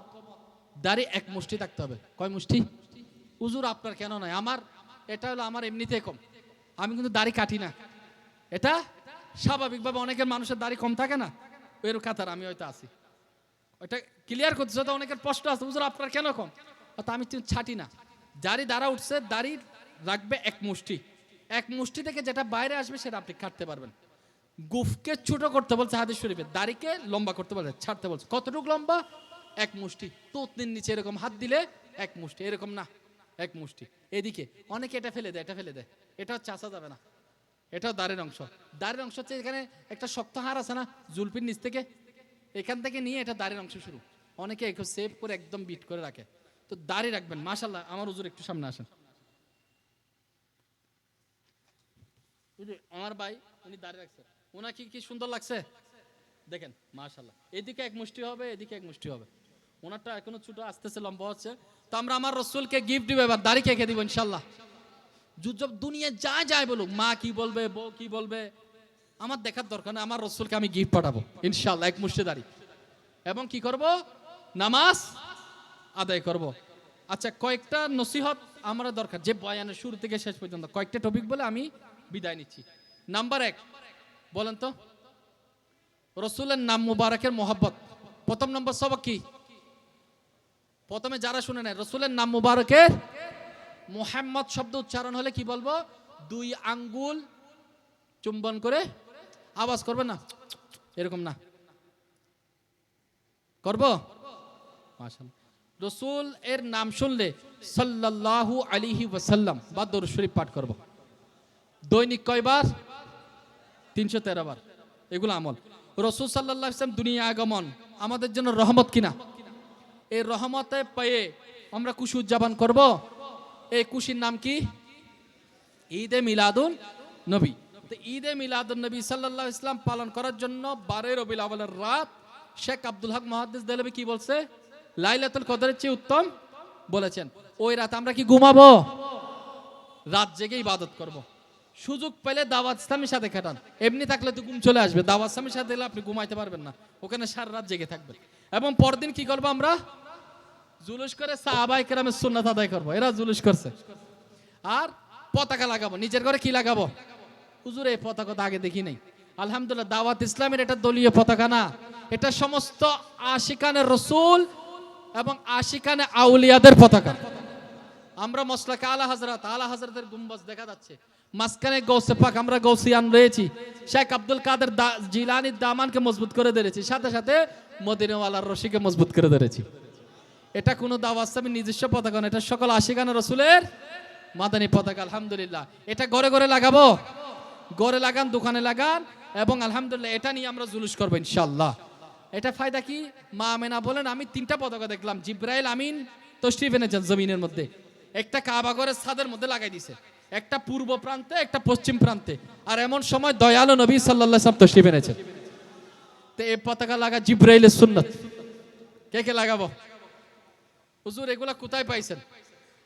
দাড়ি এক মুষ্টি থাকতে হবে। কয় মুষ্টি? হুজুর আপনার কেন নয়? আমার এটা হলো আমার এমনিতে কম, আমি কিন্তু দাড়ি কাটি না। এটা স্বাভাবিকভাবে অনেকের মানুষের দাড়ি কম থাকে না, এর কাতার আমি হয়তো আছি। ওইটা ক্লিয়ার করতেছে। তো অনেকের প্রশ্ন আছে, হুজুর আপনার কেন কম? তো আমি ছাটি না, দাড়ি দ্বারা উঠছে, দাড়ি রাখবে এক মুষ্টি। এক মুষ্টি থেকে যেটা বাইরে আসবে সেটা আপনি কাটতে পারবেন। গুফকে ছোট করতে বলছে হাদিস শরীফে, দাড়িকে লম্বা করতে বলছে, ছাড়তে বলছে। কতটুকু লম্বা? এক মুষ্টি। তুতনির নিচে এরকম হাত দিলে এক মুষ্টি, এরকম না, এক মুষ্টি। এদিকে অনেকে এটা ফেলে দেয়, এটা ফেলে দেয়, এটাও চাষা যাবে না, এটাও দাড়ির অংশ। দাড়ির অংশ হচ্ছে এখানে একটা শক্ত হাড় আছে না জুলপির নিচ থেকে, এখান থেকে নিয়ে এটা দাড়ির অংশ শুরু। অনেকে একটু সেভ করে একদম বিট করে রাখে। তো দাড়ি রাখবেন। মাশাআল্লাহ, আমার হুজুর একটু সামনে আসেন। আমার ভাই উনি দাড়ি রাখছে, ওনা কি সুন্দর লাগছে দেখেন, মাশাআল্লাহ। এদিকে এক মুষ্টি হবে, এদিকে এক মুষ্টি হবে। ওনারটা এখনো ছোট, আসতেছে লম্বা হচ্ছে। তো আমরা আমার রসুলকে গিফট দিব, এবার দাড়ি কে দিব ইনশাআল্লাহ। যুদ্ধ দুনিয়া যা যায় বলুক, মা কি বলবে, বউ কি বলবে, আমার দেখার দরকার নেই। আমার রসুলকে আমি গিফট পাঠাবো ইনশাআল্লাহ, এক মুষ্টি দাড়ি। এবং কি করব? নামাজ আদায় করব। আচ্ছা, কয়েকটা নসিহত আমরা দরকার, যে বয়ানের শুরু থেকে শেষ পর্যন্ত কয়েকটা টপিক বলে আমি বিদায় নিচ্ছি। নাম্বার 1 বলেন তো, রসুলের নাম মুবারকের মোহাব্বত। প্রথম নম্বর সবক কি? প্রথমে যারা শুনে নেয়, রসুলের নাম মুবারকের মুহাম্মদ শব্দ উচ্চারণ হলে কি বলবো? 2 আঙ্গুল চুম্বন করে আওয়াজ করবে না, এরকম না, করব? মাশাআল্লাহ। রসুল এর নাম শুনলে সাল্লাল্লাহু আলাইহি ওয়াসাল্লাম বা দরুদ শরীফ পাঠ করব। দৈনিক কয়বার? 313 বার। এগুলো আমল। রসুল সাল্লাল্লাহু আলাইহি ওয়াসাল্লাম দুনিয়া আগমন আমাদের জন্য রহমত কিনা? এই রহমতে পেয়ে আমরা খুশি উদযাপন করব। এই খুশির নাম কি? ঈদে মিলাদুন নবী। তো ঈদে মিলাদুন নবী সাল্লাল্লাহু আলাইহি ওয়াসাল্লাম পালন করার জন্য 12 রবিউল আউয়ালের রাত শেখ আব্দুল হক মুহাদ্দিস দেহলভী কি বলছে? লাইলাতুল কদরের চেয়ে উত্তম বলেছেন। ওই রাত আমরা কি ঘুমাবো? রাত জেগে ইবাদত করব। সুযোগ পেলে দাওয়াত ইসলামের সাথে কাটান। এমনি থাকলে তো ঘুম চলে আসবে, দাওয়াত ইসলামের সাথে এলে আপনি ঘুমাইতে পারবেন না, ওখানে সারা রাত জেগে থাকবেন। এবং পরদিন কি করবো? আমরা জুলুস করে সাহাবায়ে কেরামের সুন্নাত আদায় করবো। এরা জুলুস করছে। আর পতাকা লাগাবো। নিজের ঘরে কি লাগাবো? হুজুর এই পতাকা তো আগে দেখি নাই। আলহামদুলিল্লাহ, দাওয়াত ইসলামের এটা দলীয় পতাকা না, এটা সমস্ত আশিকানে রসুল এবং আশিকানে আউলিয়াদের পতাকা। আমরা মসলাকে আলা হযরতের গুম্বাজ দেখা যাচ্ছে, মাঝখানে গৌসে পাক, আমরা গৌসিয়ান রয়েছি। শেখ আব্দুল কাদের জিলানির দামানকে মজবুত করে ধরেছি, সাথে সাথে মদিনাওয়ালার রশিকে মজবুত করে ধরেছি। এটা কোনো দাওয়াত ইসলামের নিজস্ব পতাকা না, এটা সকল আশিকানে রসুলের মাদানী পতাকা। আলহামদুলিল্লাহ, এটা ঘরে ঘরে লাগাবো। ঘরে লাগান, দোকানে লাগান, এবং আলহামদুলিল্লাহ এটা নিয়ে আমরা জুলুস করবো ইনশাআল্লাহ। এটা ফায়দা কি? মা আমেনা বলেন, আমি 3টা পতাকা দেখলাম। জিব্রাইল আমিন তশরিফ এনেছেন জমিনের মধ্যে। একটা কাবা ঘরের ছাদের মধ্যে লাগাই দিছে, একটা পূর্ব প্রান্তে, একটা পশ্চিম প্রান্তে। আর এমন সময় দয়ালু নবী সাল্লাল্লাহু আলাইহি ওয়াসাল্লাম তশরিফ এনেছেন। তো এই পতাকা লাগা জিব্রাইলের সুন্নাত। কে কে লাগাবো? হুজুর এগুলা কোথায় পাইছেন?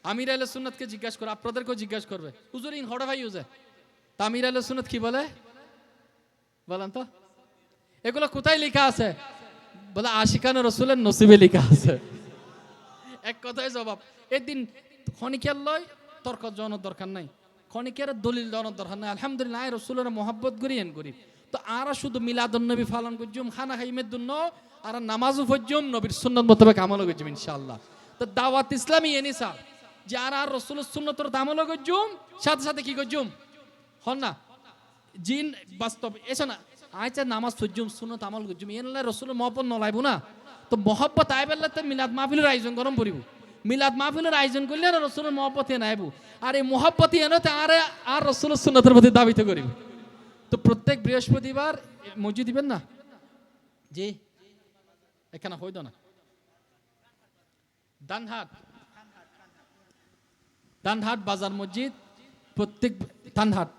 আমির আহলে সুন্নাতকে জিজ্ঞাসা করে, আপনাদেরকেও জিজ্ঞাসা করবে। হুজুর ইন হড়া ভাই ইউজে তা আমির আহলে সুন্নাত কি বলে বলেন তো? এগুলো কোথায় লেখা আছে? বলে আশিকানে রসুলের নসিবে লেখা আছে। এক কথায় জবাব। এদিন ক্ষণিকের লয় তর্ক জনের দরকার নাই, ক্ষণিকের দলিল জনের দরকার নাই। আলহামদুলিল্লাহ রসুলের মহাব্বত করি এন করি। তো আরা শুধু মিলাদুন নবী পালন করছুম, খানা খাইমের জন্য আর নামাজও পড়ছুম, নবীর সুন্নত মোতাবেক আমলও করছুম ইনশাআল্লাহ। তো দাওয়াত ইসলামী এনি স্যার যে আর রসুলের সুন্নতর আমলও করছুম, সাথে সাথে কি করছুম হন না জিন বাস্তব এসো না আচ্ছা নামাজ পড়ছুম সুন্নত আমল করছুম এনলে রসুলের মহব্বত নলাইব না। তো মহব্বত আইবেল্লা তো মিলাদ মাহফিলের আয়োজন গরম পড়িব, মিলাদ মাহফিলের আয়োজন করলে আর রসুলের মহব্বত এনে আইব, আর এই মহব্বত এনে আর রসুলের সুন্নতের প্রতি দাবিত করিব। তো প্রত্যেক বৃহস্পতিবার মসজিদ দিবেন না জি এখানে হইত না দানহাট বাজার মসজিদ প্রত্যেক কানহাট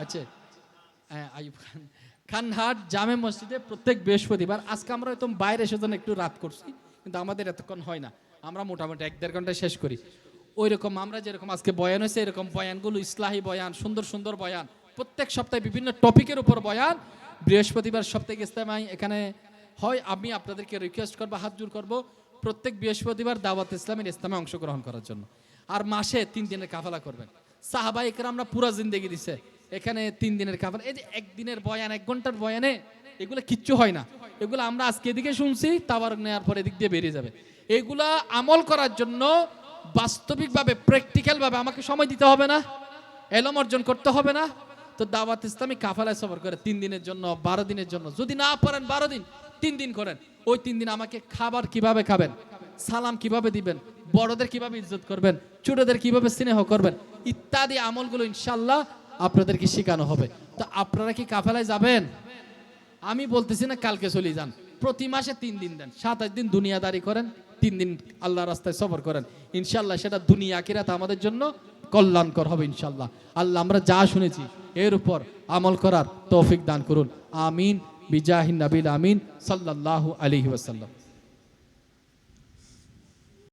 আছে আইব খান খানহাট জামে মসজিদে প্রত্যেক বৃহস্পতিবার। আজকে আমরা হয়তো বাইরে সেজন্য একটু রাত করছি, কিন্তু আমাদের এতক্ষণ হয় না, আমরা মোটামুটি 1-1.5 ঘন্টায় শেষ করি। ওই রকম আমরা যেরকম আজকে বয়ান হয়েছে এরকম বয়ানগুলো ইসলাহি বয়ান, সুন্দর সুন্দর বয়ান, প্রত্যেক সপ্তাহে বিভিন্ন টপিকের উপর বয়ান বৃহস্পতিবার সপ্তাহে ইস্তেমাই এখানে হয়। আমি আপনাদেরকে রিকোয়েস্ট করবো, হাত জোর করবো প্রত্যেক বৃহস্পতিবার দাওয়াত ইসলামের ইস্তেমায় অংশগ্রহণ করার জন্য। আর মাসে 3 দিনের কাফেলা করবেন। সাহাবা ইকরামরা পুরা জিন্দেগি দিছে, এখানে 3 দিনের কাফেলা। এই যে 1 দিনের বয়ান 1 ঘন্টার বয়ানে এগুলো কিচ্ছু হয় না। এগুলো আমরা আজকে এদিকে শুনছি, তাবারক নেওয়ার পর এদিক দিয়ে বেরিয়ে যাবে। এগুলা আমল করার জন্য বাস্তবিকভাবে প্র্যাকটিক্যালভাবে আমাকে সময় দিতে হবে না, এলম অর্জন করতে হবে না। তো দাওয়াত ইসলামী কাফেলায় সফর করে 3 দিনের জন্য 12 দিনের জন্য, যদি না পারেন 12 দিন 3 দিন করেন। ওই 3 দিন আমাকে খাবার কিভাবে খাবেন, সালাম কিভাবে দিবেন, বড়দের কিভাবে ইজ্জত করবেন, ছোটদের কিভাবে স্নেহ করবেন ইত্যাদি আমলগুলো ইনশাআল্লাহ আপনাদেরকে শেখানো হবে। তো আপনারা কি কাফেলায় যাবেন? আমি বলতেছি না কালকে চলে যান, প্রতি মাসে 3 দিন দেন, 27 দিন দুনিয়াদারি করেন, 3 দিন আল্লাহ রাস্তায় সফর করেন। ইনশাআল্লাহ সেটা দুনিয়া আখিরাত আমাদের জন্য কল্যাণকর হবে ইনশাআল্লাহ। আল্লাহ আমরা যা শুনেছি এর উপর আমল করার তৌফিক দান করুন। আমিন বিজাহিন নবীল আমিন সাল্লাল্লাহু আলাইহি ওয়াসাল্লাম।